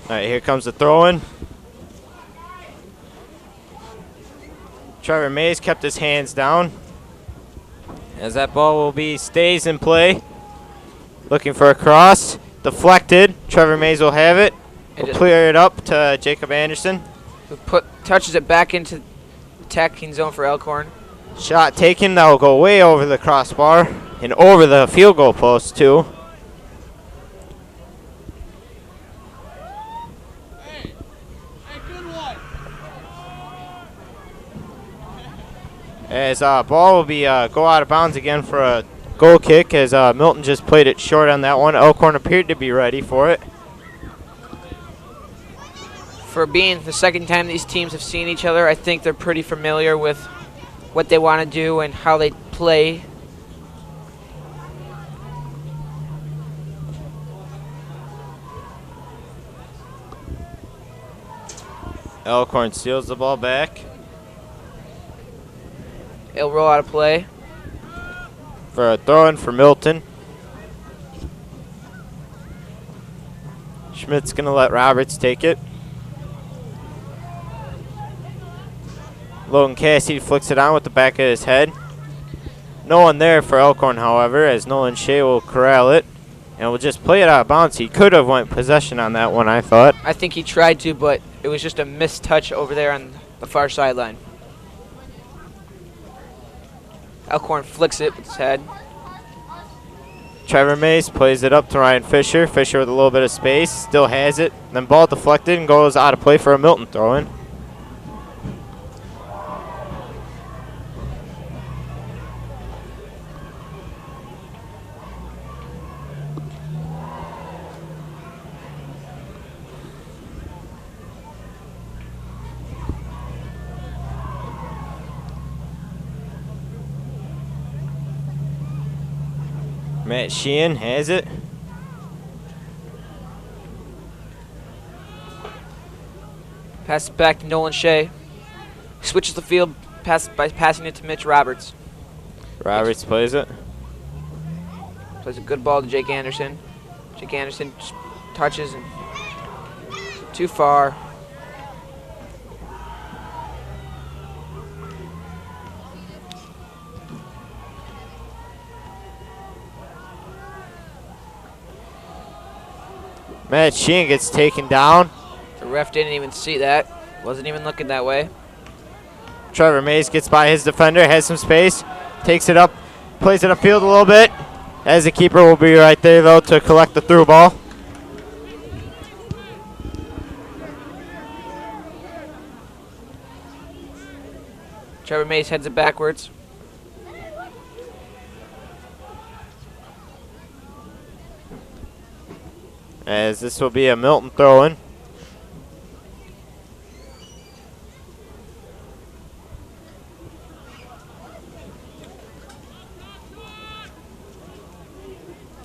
All right, here comes the throw-in. Trevor Mays kept his hands down, as that ball stays in play. Looking for a cross. Deflected. Trevor Mays will have it. Will clear it up to Jacob Anderson. Who touches it back into the attacking zone for Elkhorn. Shot taken. That will go way over the crossbar and over the field goal post too. As ball will be go out of bounds again for a goal kick, as Milton just played it short on that one. Elkhorn appeared to be ready for it. For being the second time these teams have seen each other, I think they're pretty familiar with what they want to do and how they play. Elkhorn steals the ball back. It'll roll out of play. For a throw-in for Milton. Schmidt's going to let Roberts take it. Logan Cassidy flicks it on with the back of his head. No one there for Elkhorn, however, as Nolan Shea will corral it. And will just play it out of bounds. He could have went possession on that one, I thought. I think he tried to, but it was just a missed touch over there on the far sideline. Elkhorn flicks it with his head. Trevor Mays plays it up to Ryan Fisher. Fisher with a little bit of space, still has it. Then ball deflected and goes out of play for a Milton throw-in. Matt Sheehan has it. Pass it back to Nolan Shea. Switches the field by passing it to Mitch Roberts. Roberts plays it. Plays a good ball to Jake Anderson. Jake Anderson just touches and too far. Matt Sheehan gets taken down. The ref didn't even see that. Wasn't even looking that way. Trevor Mays gets by his defender, has some space, takes it up, plays it upfield a little bit. As the keeper will be right there, though, to collect the through ball. Trevor Mays heads it backwards. As this will be a Milton throw-in.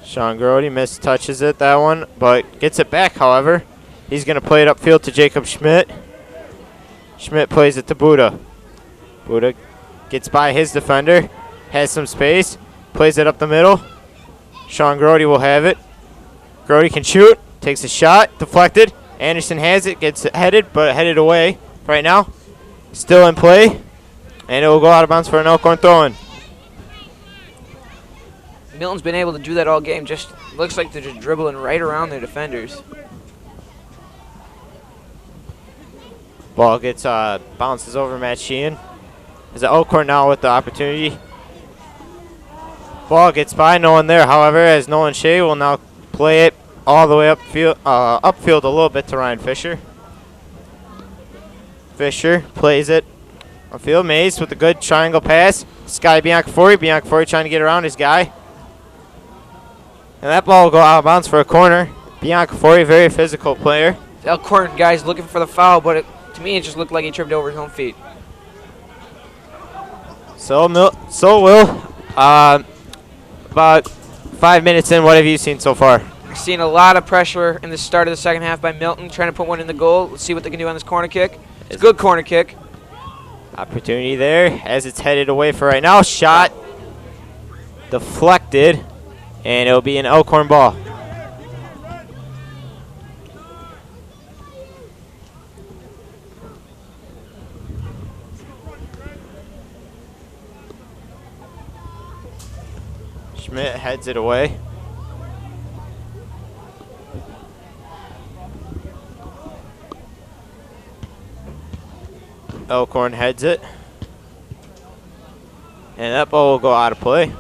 Sean Grody mistouches it, that one, but gets it back, however. He's going to play it upfield to Jacob Schmidt. Schmidt plays it to Buda. Buda gets by his defender, has some space, plays it up the middle. Sean Grody will have it. Grody can shoot, takes a shot, deflected. Anderson has it, gets it headed, but headed away right now. Still in play, and it will go out of bounds for an Elkhorn throw-in. Milton's been able to do that all game. Just looks like they're just dribbling right around their defenders. Ball gets bounces over Matt Sheehan. Is Elkhorn now with the opportunity? Ball gets by, no one there. However, as Nolan Shea will now play it all the way upfield a little bit to Ryan Fisher. Fisher plays it upfield. Mays with a good triangle pass. Sky Biancafiore. Biancafiore trying to get around his guy. And that ball will go out of bounds for a corner. Biancafiore, very physical player. The Elkhorn guy's looking for the foul, but to me it just looked like he tripped over his own feet. So will about 5 minutes in, what have you seen so far? I've seen a lot of pressure in the start of the second half by Milton, trying to put one in the goal. Let's see what they can do on this corner kick. It's a good corner kick. Opportunity there as it's headed away for right now. Shot deflected, and it'll be an Elkhorn ball. Schmidt heads it away. Elkhorn heads it. And that ball will go out of play.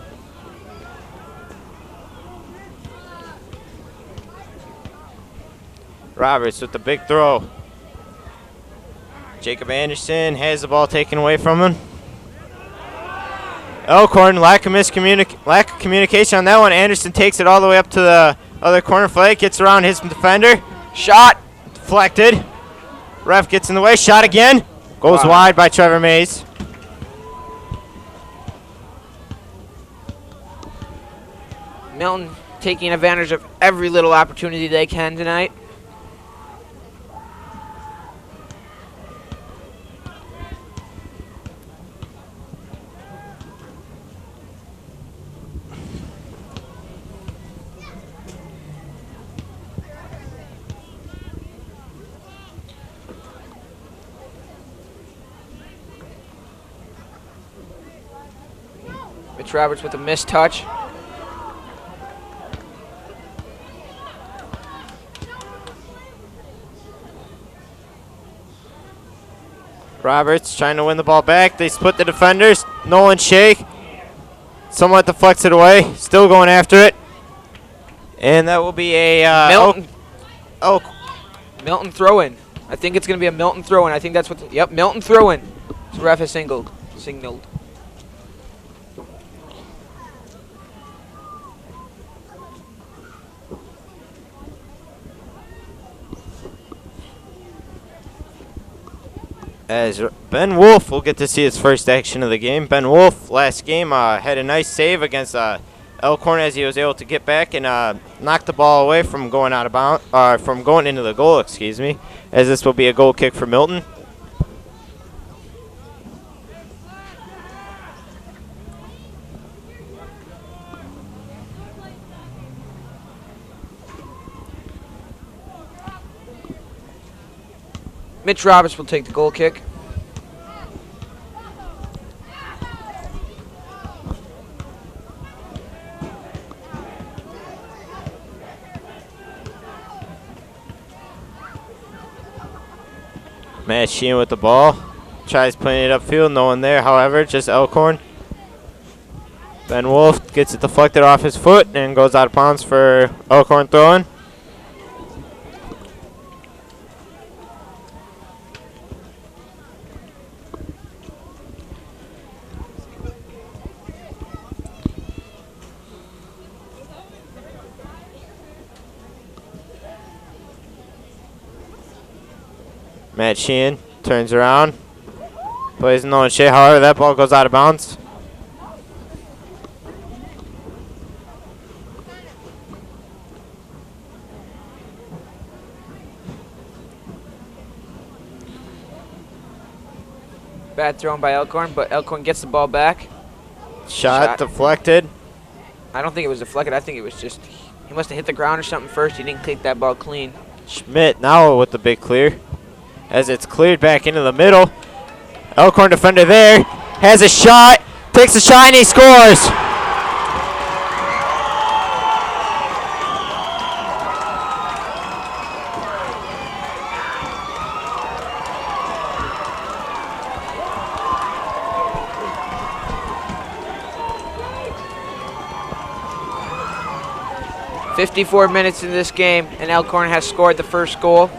Roberts with the big throw. Jacob Anderson has the ball taken away from him. Elkhorn, lack of communication on that one. Anderson takes it all the way up to the other corner flag, gets around his defender. Shot, deflected. Ref gets in the way, shot again. Goes wide by Trevor Mays. Milton taking advantage of every little opportunity they can tonight. Mitch Roberts with a missed touch. Roberts trying to win the ball back. They split the defenders. Nolan Shake somewhat deflects it away. Still going after it. And that will be a Milton. Milton throw-in. I think it's going to be a Milton throw-in. I think that's what. Yep, Milton throw-in. The ref has signaled. As Ben Wolf will get to see his first action of the game. Ben Wolf last game had a nice save against Elkhorn as he was able to get back and knock the ball away from going out of bounds, from going into the goal. Excuse me. As this will be a goal kick for Milton. Mitch Roberts will take the goal kick. Matt Sheehan with the ball. Tries putting it upfield. No one there, however, just Elkhorn. Ben Wolf gets it deflected off his foot and goes out of bounds for Elkhorn throwing. Matt Sheehan turns around, plays no one Shea. However, that ball goes out of bounds. Bad thrown by Elkhorn, but Elkhorn gets the ball back. Shot deflected. I don't think it was deflected. I think it was just, he must have hit the ground or something first. He didn't take that ball clean. Schmidt now with the big clear. As it's cleared back into the middle. Elkhorn defender there. Has a shot. Takes a shot and he scores. "54 minutes in this game, and Elkhorn has scored the first goal.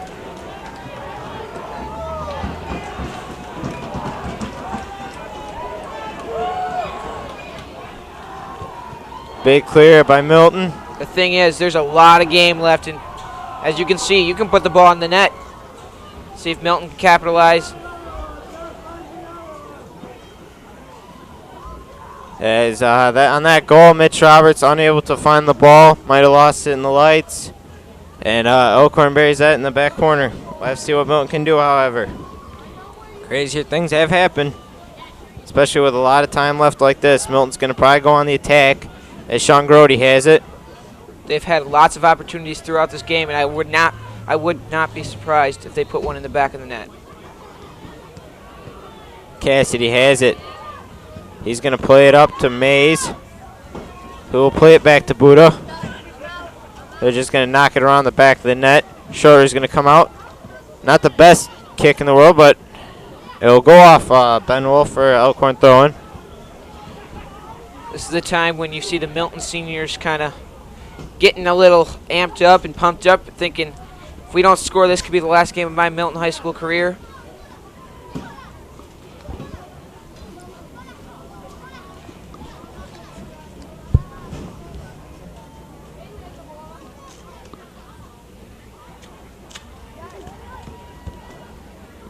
Big clear by Milton. The thing is, there's a lot of game left, and as you can see, you can put the ball in the net. See if Milton can capitalize. As on that goal, Mitch Roberts unable to find the ball, might have lost it in the lights, and Elkhorn buries that in the back corner. We'll have to see what Milton can do, however. Crazier things have happened, especially with a lot of time left like this. Milton's going to probably go on the attack, as Sean Grody has it. They've had lots of opportunities throughout this game, and I would not be surprised if they put one in the back of the net. Cassidy has it. He's going to play it up to Mays, who will play it back to Buddha. They're just going to knock it around the back of the net. Schroeder's going to come out. Not the best kick in the world, but it'll go off Ben Wolf for Elkhorn throwing. This is the time when you see the Milton seniors kind of getting a little amped up and pumped up, thinking, if we don't score, this could be the last game of my Milton High School career.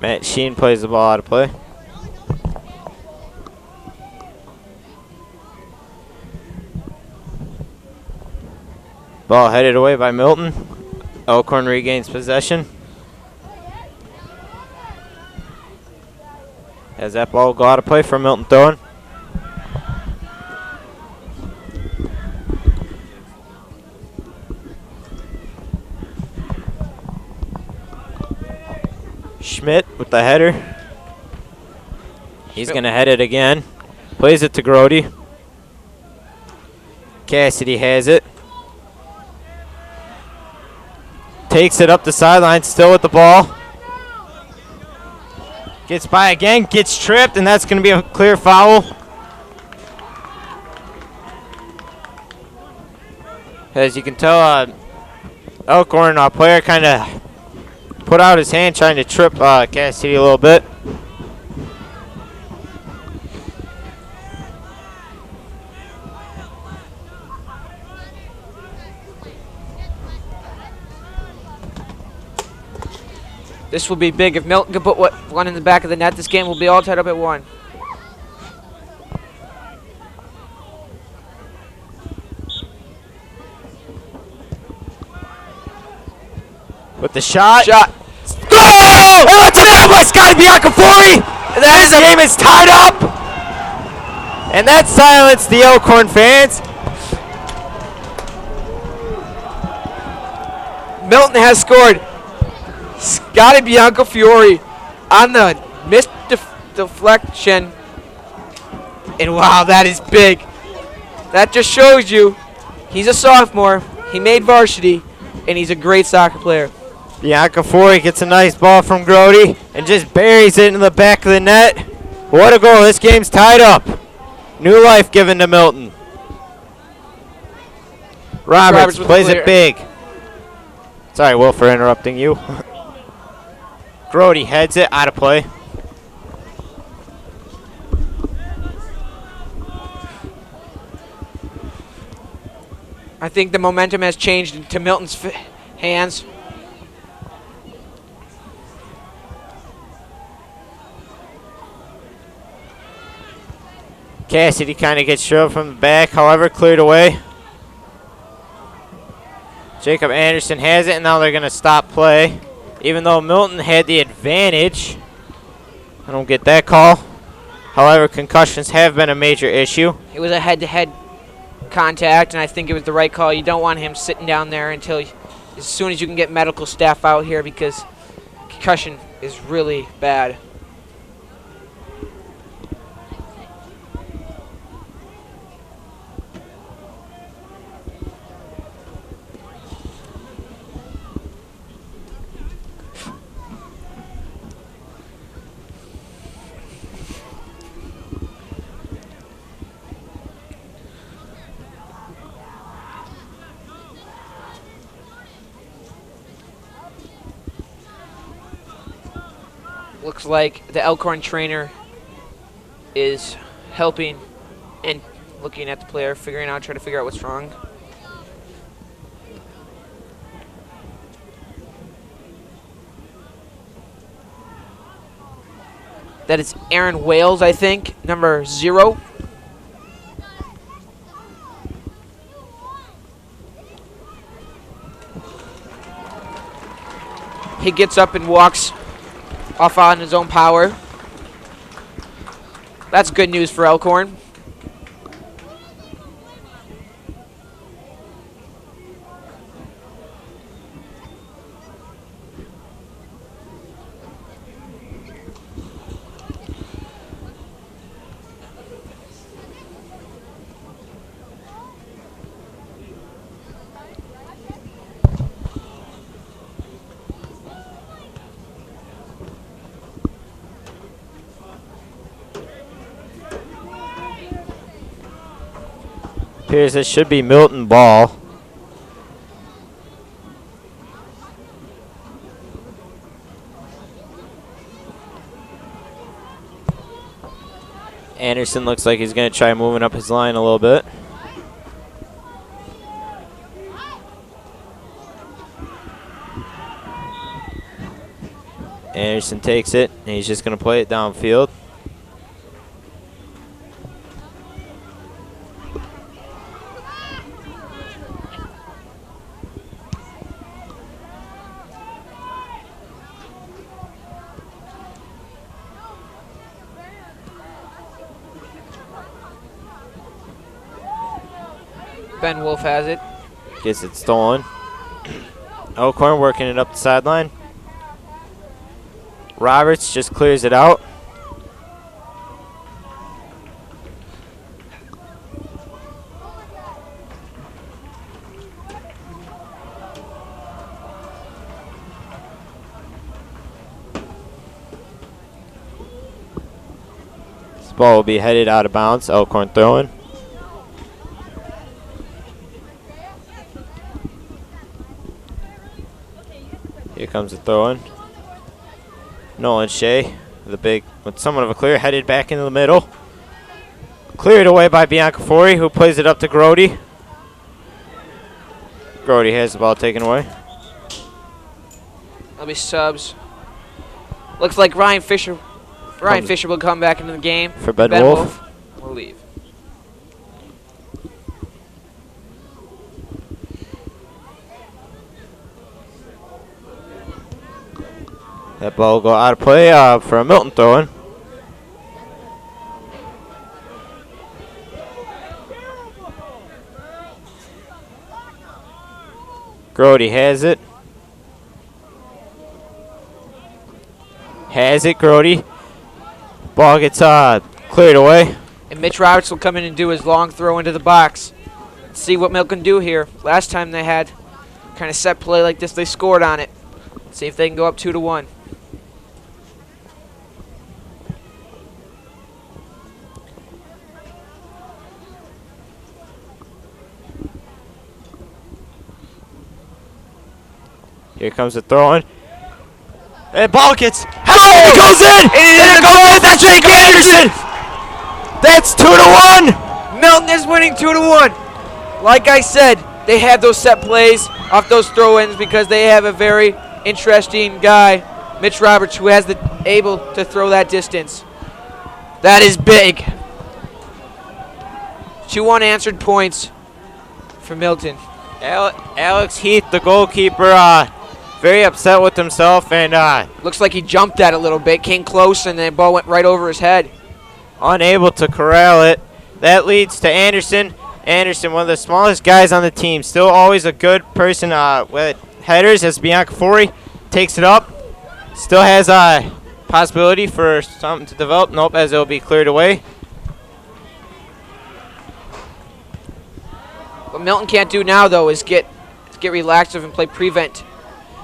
Matt Sheen plays the ball out of play. Ball headed away by Milton. Elkhorn regains possession. As that ball go out of play for Milton throwing. Schmidt with the header. He's going to head it again. Plays it to Grody. Cassidy has it. Takes it up the sideline, still with the ball. Gets by again, gets tripped, and that's going to be a clear foul. As you can tell, Elkhorn player kind of put out his hand trying to trip Cassidy a little bit. This will be big. If Milton can put one in the back of the net, this game will be all tied up at 1. With the shot. Shot. Go! Oh, it's a net by Scotty Biancafori! This game is tied up! And that silenced the Elkhorn fans. Milton has scored. Scotty Biancafiore on the missed deflection. And wow, that is big. That just shows you he's a sophomore. He made varsity, and he's a great soccer player. Biancafiore gets a nice ball from Grody and just buries it in the back of the net. What a goal. This game's tied up. New life given to Milton. Roberts plays it big. Sorry, Will, for interrupting you. Grody heads it out of play. I think the momentum has changed to Milton's hands. Cassidy kind of gets shoved from the back, however, cleared away. Jacob Anderson has it, and now they're going to stop play. Even though Milton had the advantage. I don't get that call. However, concussions have been a major issue. It was a head-to-head contact, and I think it was the right call. You don't want him sitting down there until as soon as you can get medical staff out here, because concussion is really bad. Looks like the Elkhorn trainer is helping and looking at the player, trying to figure out what's wrong. That is Aaron Wales, I think, number 0. he gets up and walks off on his own power. That's good news for Elkhorn. Appears it should be Milton ball. Anderson looks like he's going to try moving up his line a little bit. Anderson takes it, and he's just going to play it downfield. Ben Wolf has it. Gets it stolen. Elkhorn working it up the sideline. Roberts just clears it out. This ball will be headed out of bounds. Elkhorn throwing. Here comes the throw-in. Nolan Shea with somewhat of a clear, headed back into the middle. Cleared away by Biancafori, who plays it up to Grody. Grody has the ball taken away. There'll be subs. Looks like Ryan Fisher will come back into the game. For Ben Wolf. Will leave. That ball will go out of play for a Milton throw-in. Grody has it. Grody. Ball gets cleared away. And Mitch Roberts will come in and do his long throw into the box. Let's see what Milton can do here. Last time they had kind of set play like this, they scored on it. Let's see if they can go up 2-1. Here comes the throw-in. And ball gets... It goes in! It goes in! That's Jake Anderson! That's 2-1! Milton is winning 2-1. Like I said, they have those set plays off those throw-ins because they have a very interesting guy, Mitch Roberts, who has able to throw that distance. That is big. 2 unanswered points for Milton. Alex Heath, the goalkeeper, very upset with himself, and looks like he jumped that a little bit, came close, and the ball went right over his head. Unable to corral it. That leads to Anderson. Anderson, one of the smallest guys on the team, still always a good person with headers, as Biancafori takes it up. Still has a possibility for something to develop. Nope, as it will be cleared away. What Milton can't do now, though, is get relaxed and play prevent.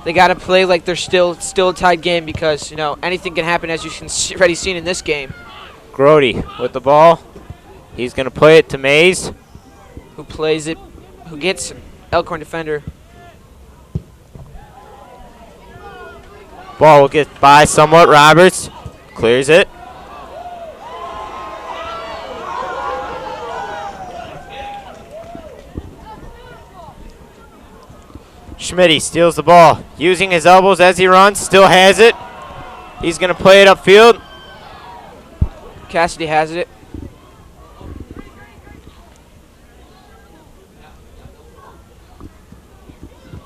They got to play like they're still a tied game because, you know, anything can happen, as you can already seen in this game. Grody with the ball. He's going to play it to Mays. Who plays it, who gets Elkhorn defender. Ball will get by somewhat. Roberts clears it. Schmitty steals the ball, using his elbows as he runs, still has it. He's going to play it upfield. Cassidy has it.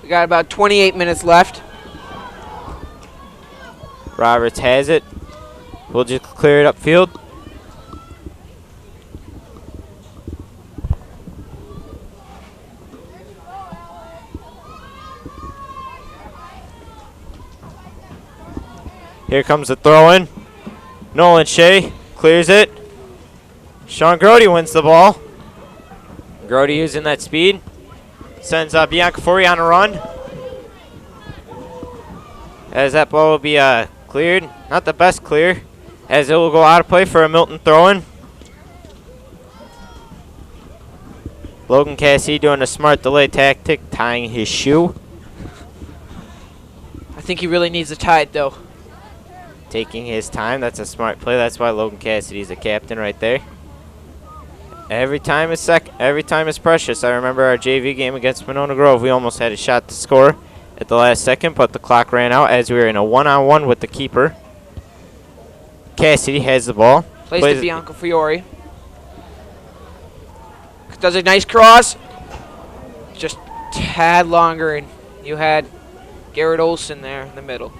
We got about 28 minutes left. Roberts has it. We'll just clear it upfield. Here comes the throw-in. Nolan Shea clears it. Sean Grody wins the ball. Grody using that speed. Sends Biancafori on a run. As that ball will be cleared. Not the best clear, as it will go out of play for a Milton throw-in. Logan Cassidy doing a smart delay tactic, tying his shoe. I think he really needs to tie it, though. Taking his time. That's a smart play. That's why Logan Cassidy's a captain right there. Every time is precious. I remember our JV game against Monona Grove. We almost had a shot to score at the last second, but the clock ran out as we were in a one-on-one with the keeper. Cassidy has the ball. Plays to Biancafiore. Does a nice cross. Just a tad longer, and you had Garrett Olson there in the middle.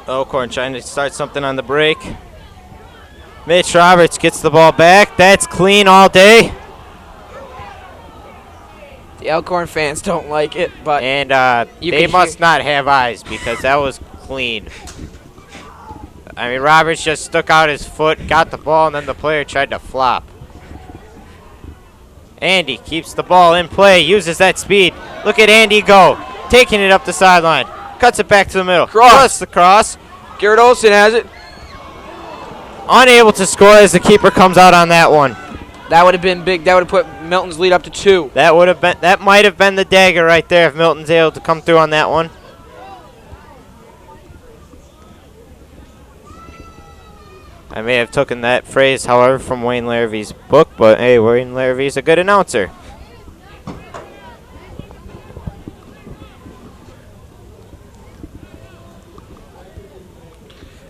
Elkhorn trying to start something on the break. Mitch Roberts gets the ball back. That's clean all day. The Elkhorn fans don't like it, but And they must not have eyes because that was clean. I mean, Roberts just stuck out his foot, got the ball, and then the player tried to flop. Andy keeps the ball in play, uses that speed. Look at Andy go, taking it up the sideline. Cuts it back to the middle. Cross. The cross. Garrett Olson has it. Unable to score as the keeper comes out on that one. That would have been big. That would have put Milton's lead up to 2. That might have been the dagger right there if Milton's able to come through on that one. I may have taken that phrase, however, from Wayne Larravee's book, but hey, Wayne Larravee's a good announcer.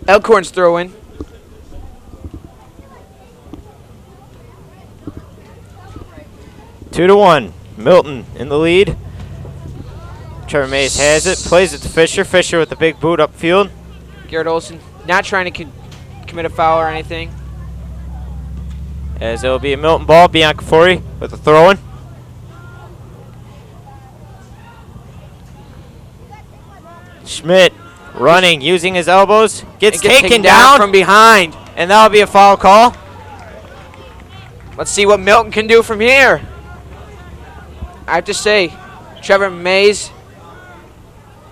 Elkhorn's throw-in. Two to 1. Milton in the lead. Trevor Mays has it. Plays it to Fisher. Fisher with the big boot upfield. Garrett Olson not trying to commit a foul or anything. As it will be a Milton ball. Biancafori with the throw-in. Schmidt running, using his elbows. Gets taken down from behind. and that'll be a foul call. Let's see what Milton can do from here. I have to say, Trevor Mays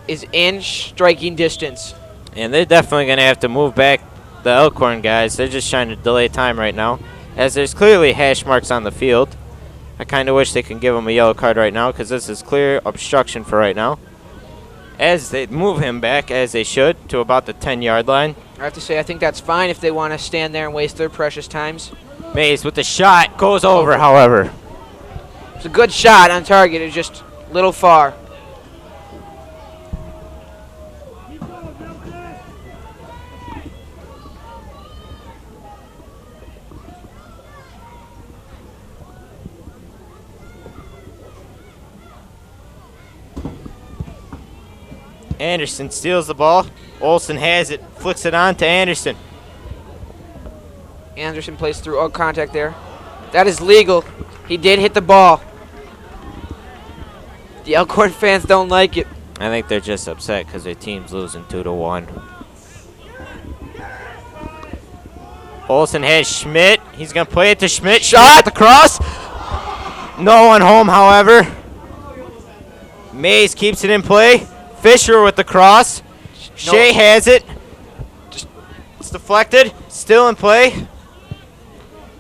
is in striking distance. And they're definitely going to have to move back the Elkhorn guys. They're just trying to delay time right now, as there's clearly hash marks on the field. I kind of wish they can give him a yellow card right now, because this is clear obstruction for right now. As they move him back, as they should, to about the 10-yard line. I have to say, I think that's fine if they want to stand there and waste their precious times. Mays with the shot, goes over, however. It's a good shot on target. It's just a little far. Anderson steals the ball. Olsen has it, flicks it on to Anderson. Anderson plays through all contact there. That is legal. He did hit the ball. The Elkhorn fans don't like it. I think they're just upset because their team's losing 2 to 1. Olsen has Schmidt. He's going to play it to Schmidt. Shot! The cross. No one home, however. Mays keeps it in play. Fisher with the cross. Shea has it. It's deflected. Still in play.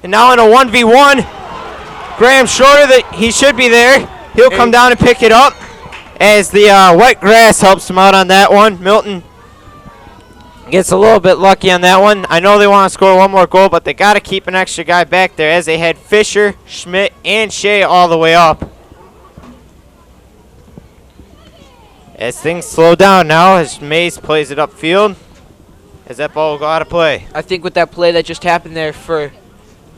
And now in a 1v1. Graham Shorter, that he should be there. He'll come down and pick it up as the wet grass helps him out on that one. Milton gets a little bit lucky on that one. I know they want to score one more goal, but they got to keep an extra guy back there as they had Fisher, Schmidt, and Shea all the way up. As things slow down now, as Mays plays it upfield, as that ball will go out of play. I think with that play that just happened there for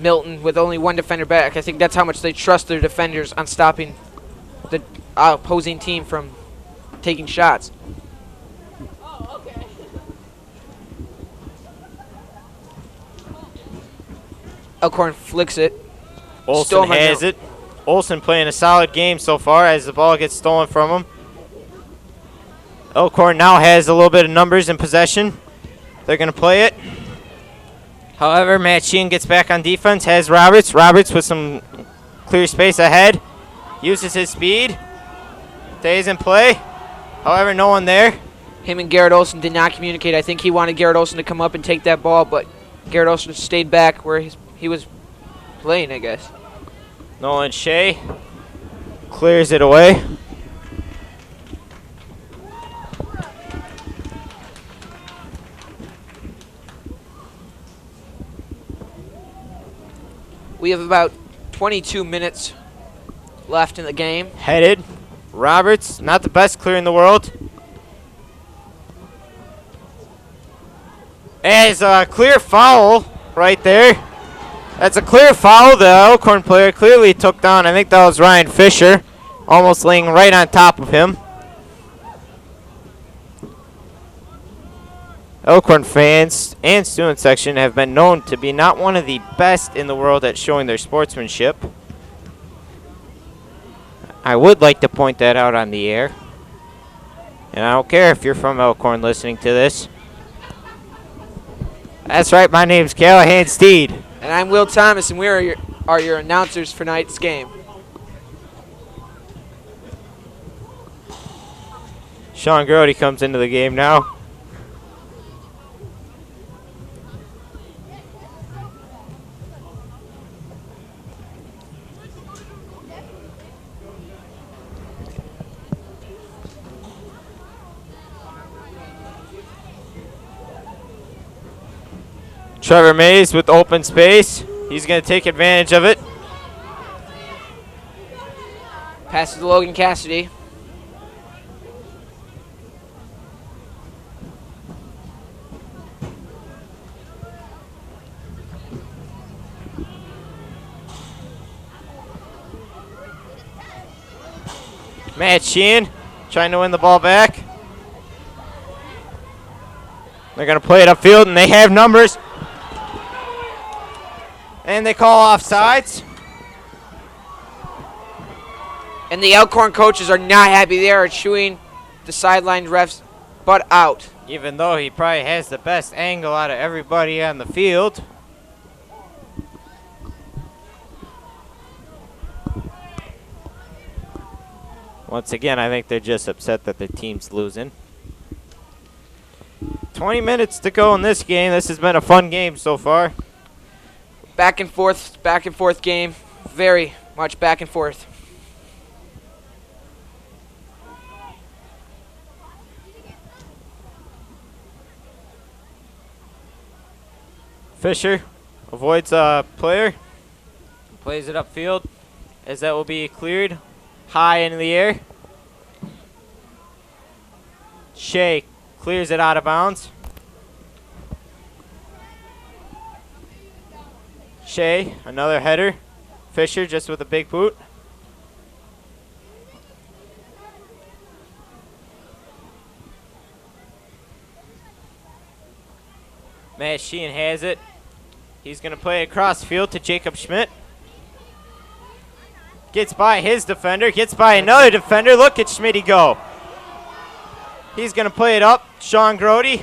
Milton with only one defender back, I think that's how much they trust their defenders on stopping the opposing team from taking shots. Elkhorn flicks it. Olsen Stolen by has it. Olsen playing a solid game so far as the ball gets stolen from him. Elkhorn now has a little bit of numbers in possession. They're going to play it. However, Matt Sheehan gets back on defense, has Roberts. Roberts with some clear space ahead. Uses his speed. Stays in play. However, no one there. Him and Garrett Olsen did not communicate. I think he wanted Garrett Olsen to come up and take that ball, but Garrett Olsen stayed back where he was playing, I guess. Nolan Shea clears it away. We have about 22 minutes left in the game. Headed. Roberts, not the best clear in the world. As a clear foul right there. That's a clear foul. The Elkhorn player clearly took down, I think that was Ryan Fisher, almost laying right on top of him. Elkhorn fans and student section have been known to be not one of the best in the world at showing their sportsmanship. I would like to point that out on the air. And I don't care if you're from Elkhorn listening to this. That's right, my name's Callahan Steed. And I'm Will Thomas, and we are your announcers for tonight's game. Sean Grody comes into the game now. Trevor Mays with open space. He's going to take advantage of it. Passes to Logan Cassidy. Matt Sheehan trying to win the ball back. They're going to play it upfield, and they have numbers. And they call offsides. And the Elkhorn coaches are not happy. They are chewing the sideline refs butt out. Even though he probably has the best angle out of everybody on the field. Once again, I think they're just upset that their team's losing. 20 minutes to go in this game. This has been a fun game so far. Back and forth game. Very much back and forth. Fisher avoids a player. Plays it upfield as that will be cleared high in the air. Shea clears it out of bounds. Shea, another header. Fisher just with a big boot. Matt Sheehan has it. He's going to play across field to Jacob Schmidt. Gets by his defender. Gets by another defender. Look at Schmidt go. He's going to play it up. Sean Grody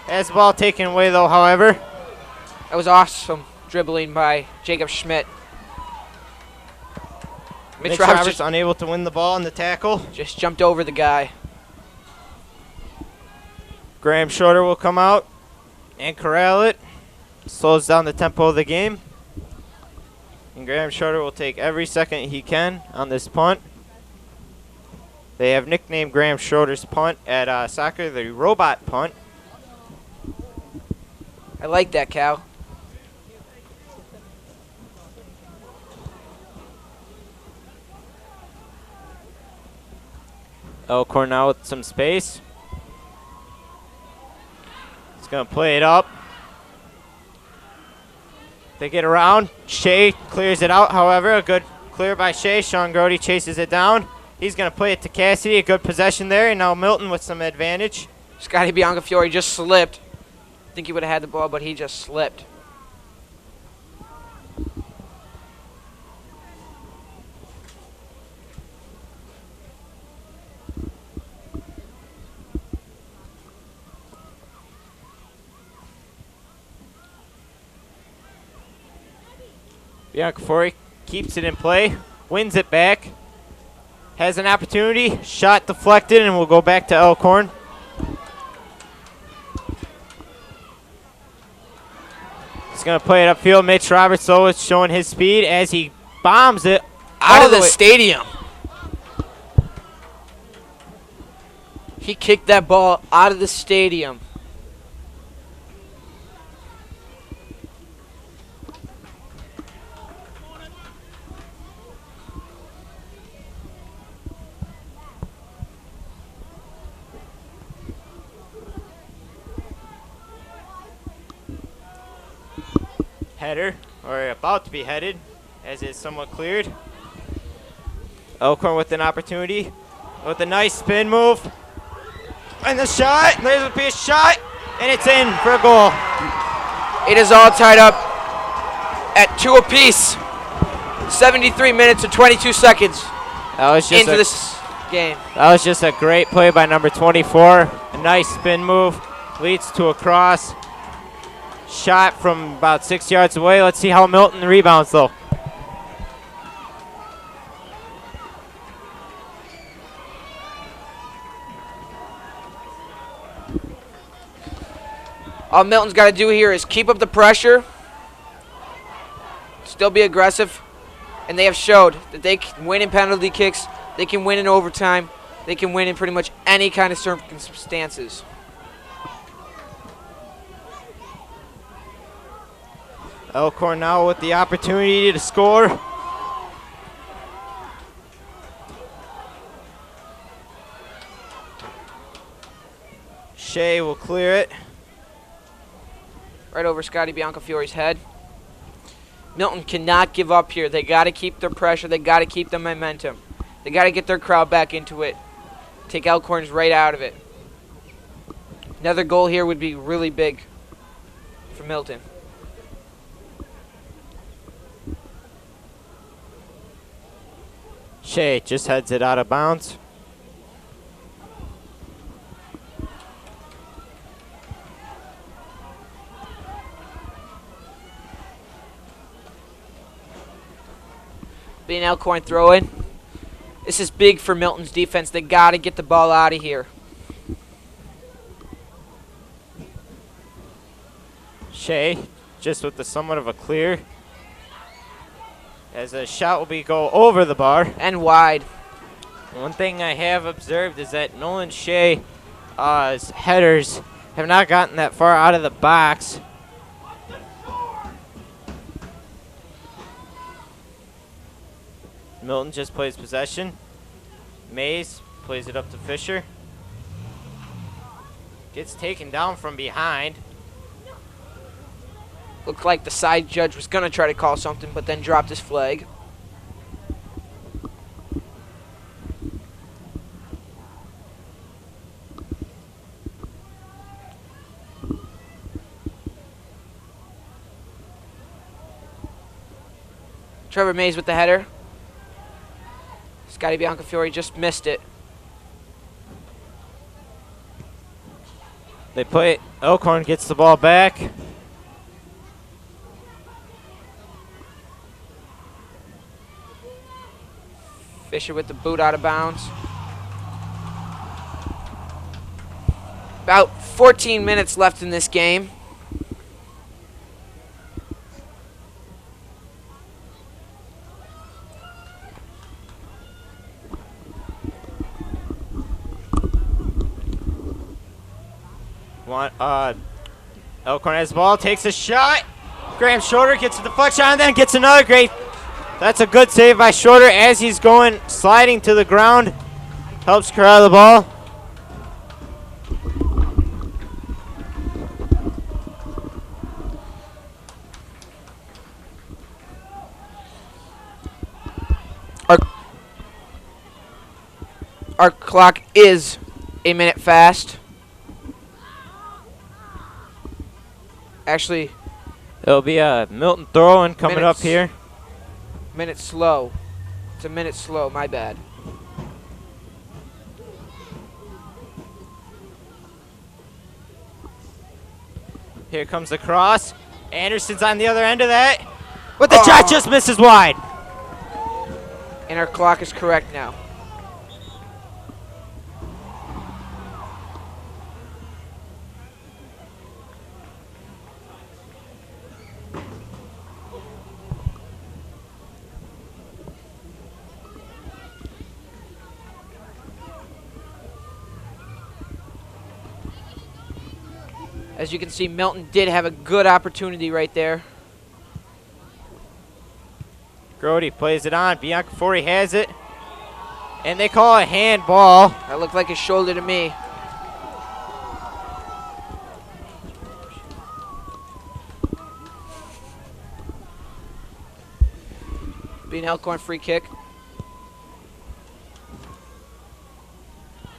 has the ball taken away, though, however. That was awesome dribbling by Jacob Schmidt. Mitch Roberts unable to win the ball in the tackle. Just jumped over the guy. Graham Schroeder will come out and corral it. Slows down the tempo of the game. And Graham Schroeder will take every second he can on this punt. They have nicknamed Graham Schroeder's punt at soccer the robot punt. I like that, Cal. Elkhorn now with some space. He's going to play it up. They get around. Shea clears it out, however. A good clear by Shea. Sean Grody chases it down. He's going to play it to Cassidy. A good possession there. And now Milton with some advantage. Scotty Biancafiore just slipped. I think he would have had the ball, but he just slipped. Biancafiore keeps it in play, wins it back, has an opportunity, shot deflected, and we'll go back to Elkhorn. He's going to play it upfield. Mitch Roberts, though, is showing his speed as he bombs it Out of the way. stadium. He kicked that ball out of the stadium. Header, or about to be headed, as it's somewhat cleared. Elkhorn with an opportunity, with a nice spin move. And the shot, there's a shot, and it's in for a goal. It is all tied up at 2 apiece. 73 minutes and 22 seconds That was just into this game. That was just a great play by number 24. A nice spin move, leads to a cross. Shot from about 6 yards away. Let's see how Milton rebounds, though. All Milton's got to do here is keep up the pressure, still be aggressive, and they have showed that they can win in penalty kicks, they can win in overtime, they can win in pretty much any kind of circumstances. Elkhorn now with the opportunity to score. Shea will clear it. Right over Scotty Biancafiore's head. Milton cannot give up here. They got to keep their pressure. They got to keep the momentum. They got to get their crowd back into it. Take Elkhorn's right out of it. Another goal here would be really big for Milton. Shea just heads it out of bounds. Being Elkhorn throw in. This is big for Milton's defense. They got to get the ball out of here. Shea just with the somewhat of a clear. As a shot will be go over the bar. And wide. One thing I have observed is that Nolan Shea's headers have not gotten that far out of the box. Milton just plays possession. Mays plays it up to Fisher. Gets taken down from behind. Looked like the side judge was going to try to call something, but then dropped his flag. Trevor Mays with the header. Scotty Biancafiore just missed it. They play it. Elkhorn gets the ball back. Fisher with the boot out of bounds. About 14 minutes left in this game. Elkhorn has the ball, takes a shot. Graham Schroeder gets a deflection and then gets another great. That's a good save by Schroeder as he's going sliding to the ground. Helps corral the ball. Our clock is a minute fast. Actually, It'll be a Milton throw-in coming up Minutes. here. minute slow. It's a minute slow, my bad. Here comes the cross. Anderson's on the other end of that. But the shot just misses wide. And our clock is correct now. As you can see, Milton did have a good opportunity right there. Grody plays it on. Biancafiore has it. And they call it handball. That looked like a shoulder to me. Be an Elkhorn free kick.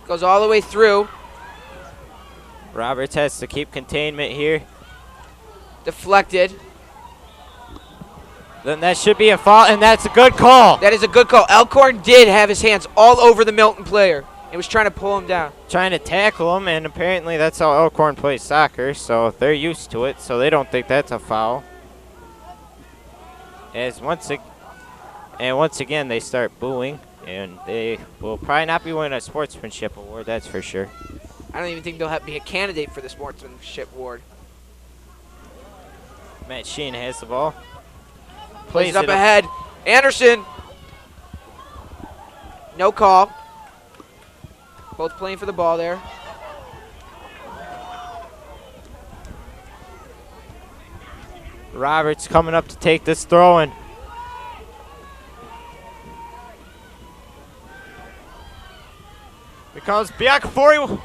Goes all the way through. Roberts has to keep containment here. Deflected. Then that should be a foul, and that's a good call. That is a good call. Elkhorn did have his hands all over the Milton player. He was trying to pull him down. Trying to tackle him, and apparently that's how Elkhorn plays soccer, so they're used to it, so they don't think that's a foul. Once again they start booing, and they will probably not be winning a sportsmanship award, that's for sure. I don't even think they'll be a candidate for the sportsmanship award. Matt Sheen has the ball. Plays up ahead. Anderson. No call. Both playing for the ball there. Roberts coming up to take this throw-in. Here comes Biancafiore.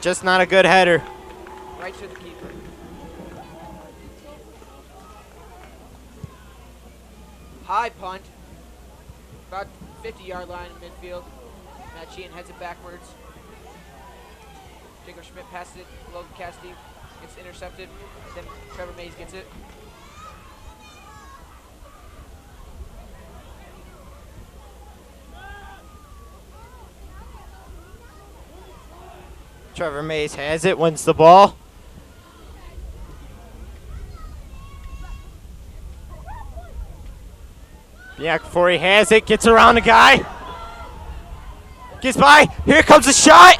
Just not a good header. Right to the keeper. High punt. About 50-yard line in midfield. Matt Sheehan heads it backwards. Jacob Schmidt passes it. Logan Cassidy gets intercepted. Then Trevor Mays gets it. Trevor Mays has it, wins the ball. Biancafiore has it, gets around the guy. Gets by, here comes the shot,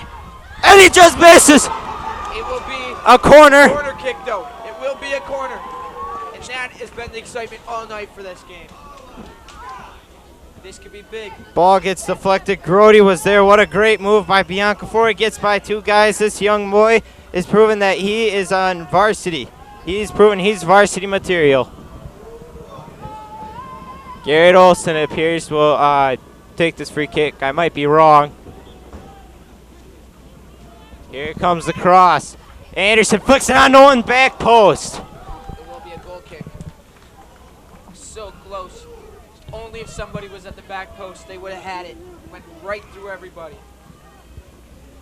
and he just misses. It will be A corner. corner kick, though. It will be a corner. And that has been the excitement all night for this game. This could be big. Ball gets deflected. Grody was there. What a great move by Biancafiore. Gets by two guys. This young boy is proving that he is on varsity. He's proven he's varsity material. Garrett Olson, it appears, will take this free kick. I might be wrong. Here comes the cross. Anderson flicks it on Nolan back post. It will be a goal kick. So close. Only if somebody was at the back post, they would have had it. Went right through everybody.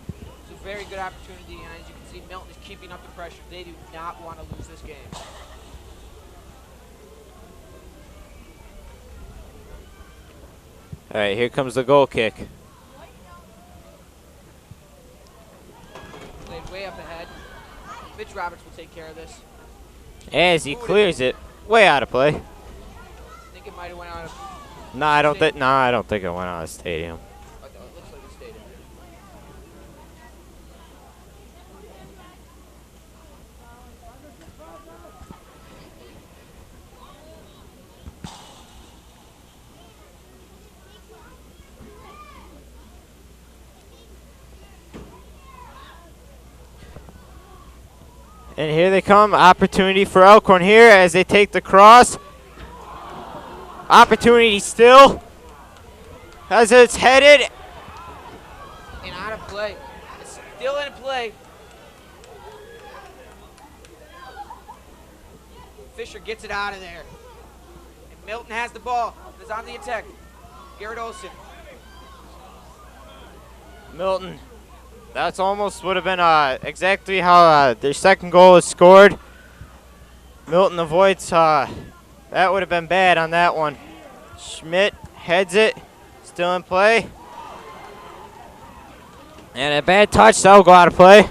It's a very good opportunity, and as you can see, Milton is keeping up the pressure. They do not want to lose this game. All right, here comes the goal kick. Played way up ahead. Mitch Roberts will take care of this. As he clears it, way out of play. I think it might have went out of. No, I don't think. No, I don't think it went out of the stadium. Oh, no, it looks like it stayed in. And here they come. Opportunity for Elkhorn here as they take the cross. Opportunity still. As it's headed. And out of play. It's still in play. Fisher gets it out of there. And Milton has the ball. Is on the attack. Garrett Olson. Milton. That's almost would have been exactly how their second goal was scored. Milton avoids. That would have been bad on that one. Schmidt heads it. Still in play. And a bad touch. That'll go out of play.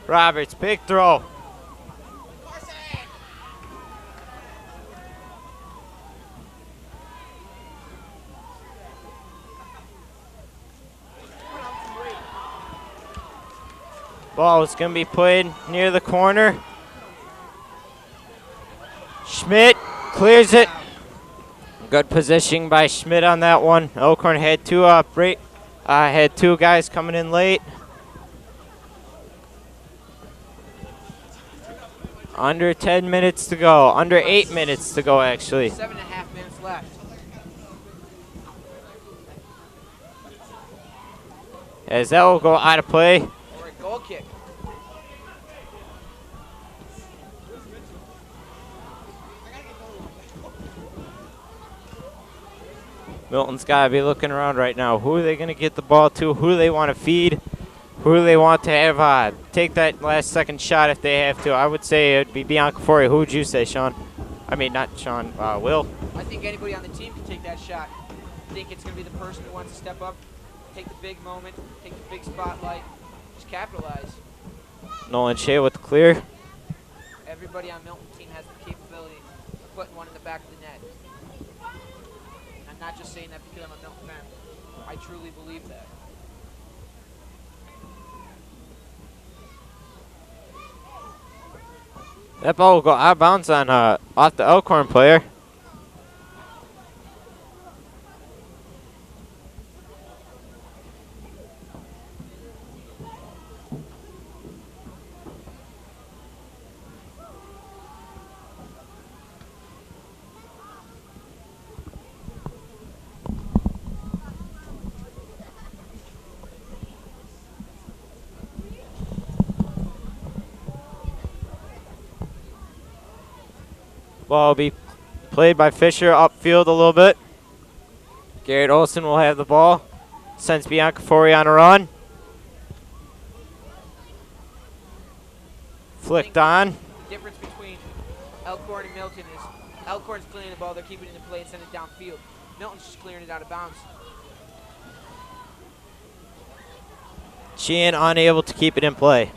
Roberts, big throw. Ball is going to be played near the corner. Schmidt clears it. Good positioning by Schmidt on that one. Elkhorn had two guys coming in late. Under 10 minutes to go. Under 8 minutes to go, actually. 7.5 minutes left. As that will go out of play. Or a goal kick. Milton's got to be looking around right now. Who are they going to get the ball to? Who do they want to feed? Who do they want to have take that last second shot if they have to? I would say it would be Bianca Fori. Who would you say, Sean? I mean, not Sean. Will? I think anybody on the team can take that shot. I think it's going to be the person who wants to step up, take the big moment, take the big spotlight, just capitalize. Nolan Shea with the clear. Everybody on Milton team has the capability of putting one in the back of the net. I'm not just saying that because I'm a Milton fan. I truly believe that. That ball will go out of bounds on off the Elkhorn player. Ball will be played by Fisher upfield a little bit. Garrett Olson will have the ball. Sends Bianca Fori on a run. Flicked on. The difference between Elkhorn and Milton is Elkhorn's clearing the ball, they're keeping it in play and sending it downfield. Milton's just clearing it out of bounds. Sheehan unable to keep it in play.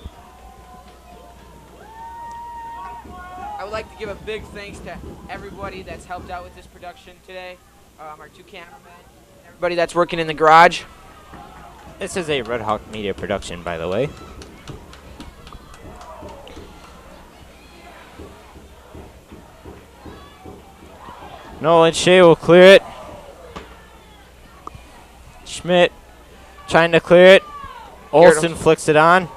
I would like to give a big thanks to everybody that's helped out with this production today. Our two cameramen, everybody that's working in the garage. This is a Red Hawk Media production, by the way. Nolan Shea will clear it. Schmidt trying to clear it. Olsen flicks it on.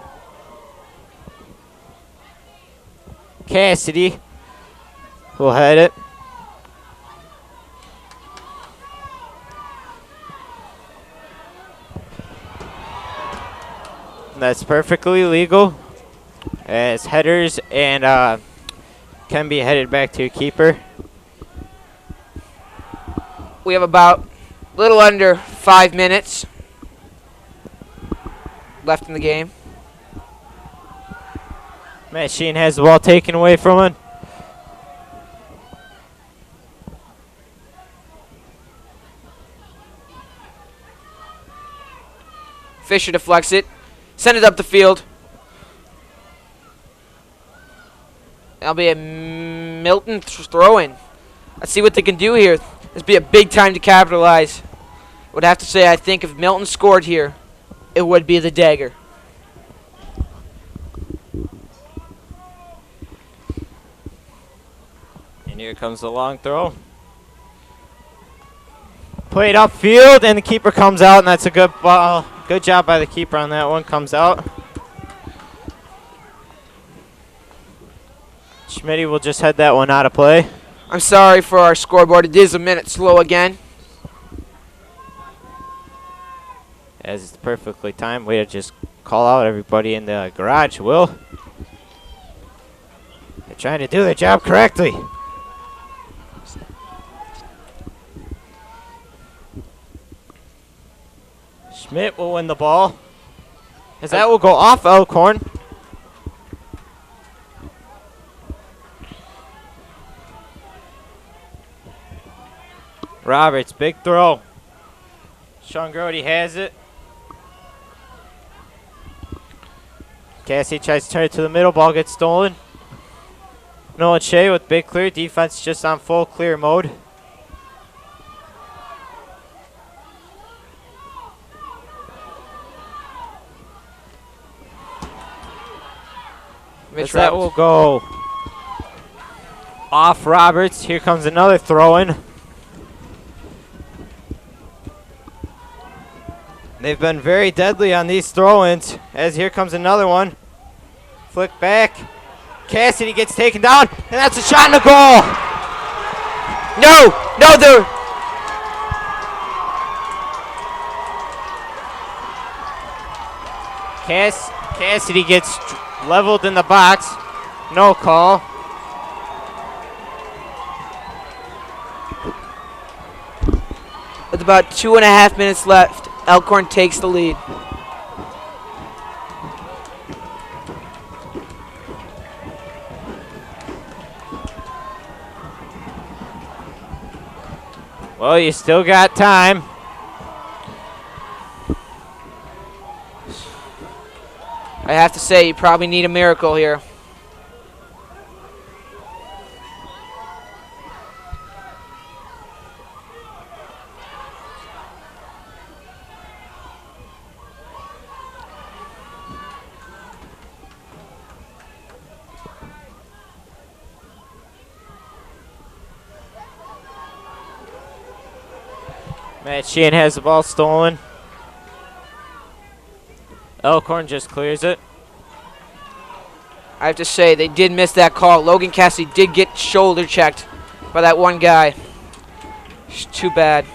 Cassidy will head it. That's perfectly legal, as headers and can be headed back to your keeper. We have about a little under 5 minutes left in the game. Matt Sheen has the ball taken away from him. Fisher deflects it. Send it up the field. That'll be a Milton throw-in. Let's see what they can do here. This be a big time to capitalize. Would have to say, I think if Milton scored here, it would be the dagger. And here comes the long throw. Played upfield, and the keeper comes out, and that's a good ball. Good job by the keeper on that one. Comes out. Schmitty will just head that one out of play. I'm sorry for our scoreboard. It is a minute slow again. As it's perfectly timed, way to just call out everybody in the garage, Will. They're trying to do their job correctly. Schmidt will win the ball. As that will go off Elkhorn. Roberts, big throw. Sean Grody has it. Cassie tries to turn it to the middle. Ball gets stolen. Nolan Shea with big clear. Defense just on full clear mode. Mitch That will go off Roberts. Here comes another throw-in. They've been very deadly on these throw-ins, as here comes another one. Flick back. Cassidy gets taken down, and that's a shot in the goal. No, there. Cassidy gets leveled in the box. No call. With about 2.5 minutes left, Elkhorn takes the lead. Well, you still got time. I have to say, you probably need a miracle here. Matt Sheehan has the ball stolen. Elkhorn just clears it. I have to say, they did miss that call. Logan Cassidy did get shoulder checked by that one guy. It's too bad.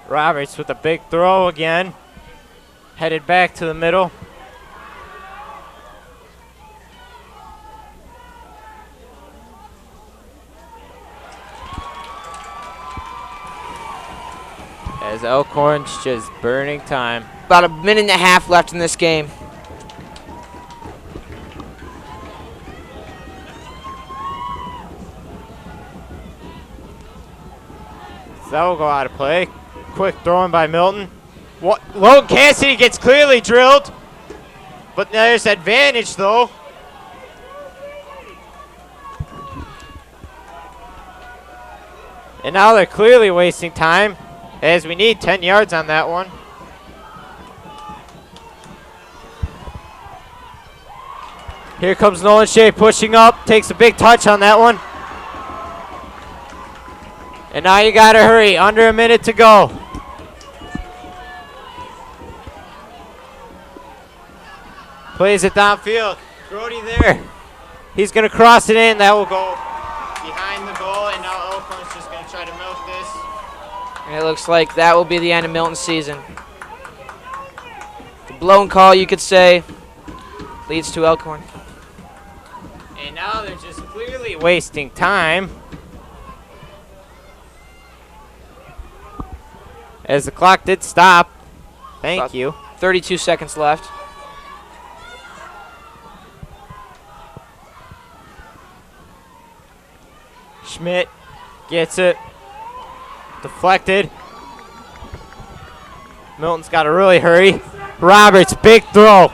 Roberts with a big throw again. Headed back to the middle. As Elkhorn's just burning time. About 1.5 minutes left in this game. So that will go out of play. Quick throwing by Milton. Logan Cassidy gets clearly drilled. But there's advantage though. And now they're clearly wasting time, as we need 10 yards on that one. Here comes Nolan Shea pushing up, takes a big touch on that one. And now you gotta hurry, under 1 minute to go. Plays it downfield, Grody there. He's gonna cross it in, that will go behind the goal, and now Elkhorn's just gonna try to milk this. And it looks like that will be the end of Milton's season. The blown call, you could say, leads to Elkhorn. And now they're just clearly wasting time. As the clock did stop. Thank you. 32 seconds left. Schmidt gets it. Deflected. Milton's got to really hurry. Roberts, big throw.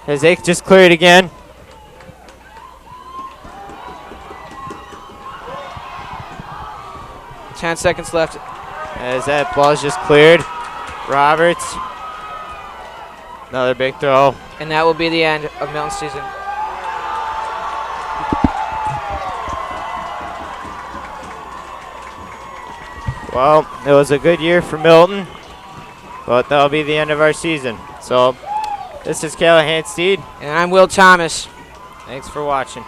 As they just cleared again. Ten seconds left. As that ball's just cleared. Roberts. Another big throw. And that will be the end of Milton's season. Well, it was a good year for Milton, but that'll be the end of our season. So, this is Callahan Steed. And I'm Will Thomas. Thanks for watching.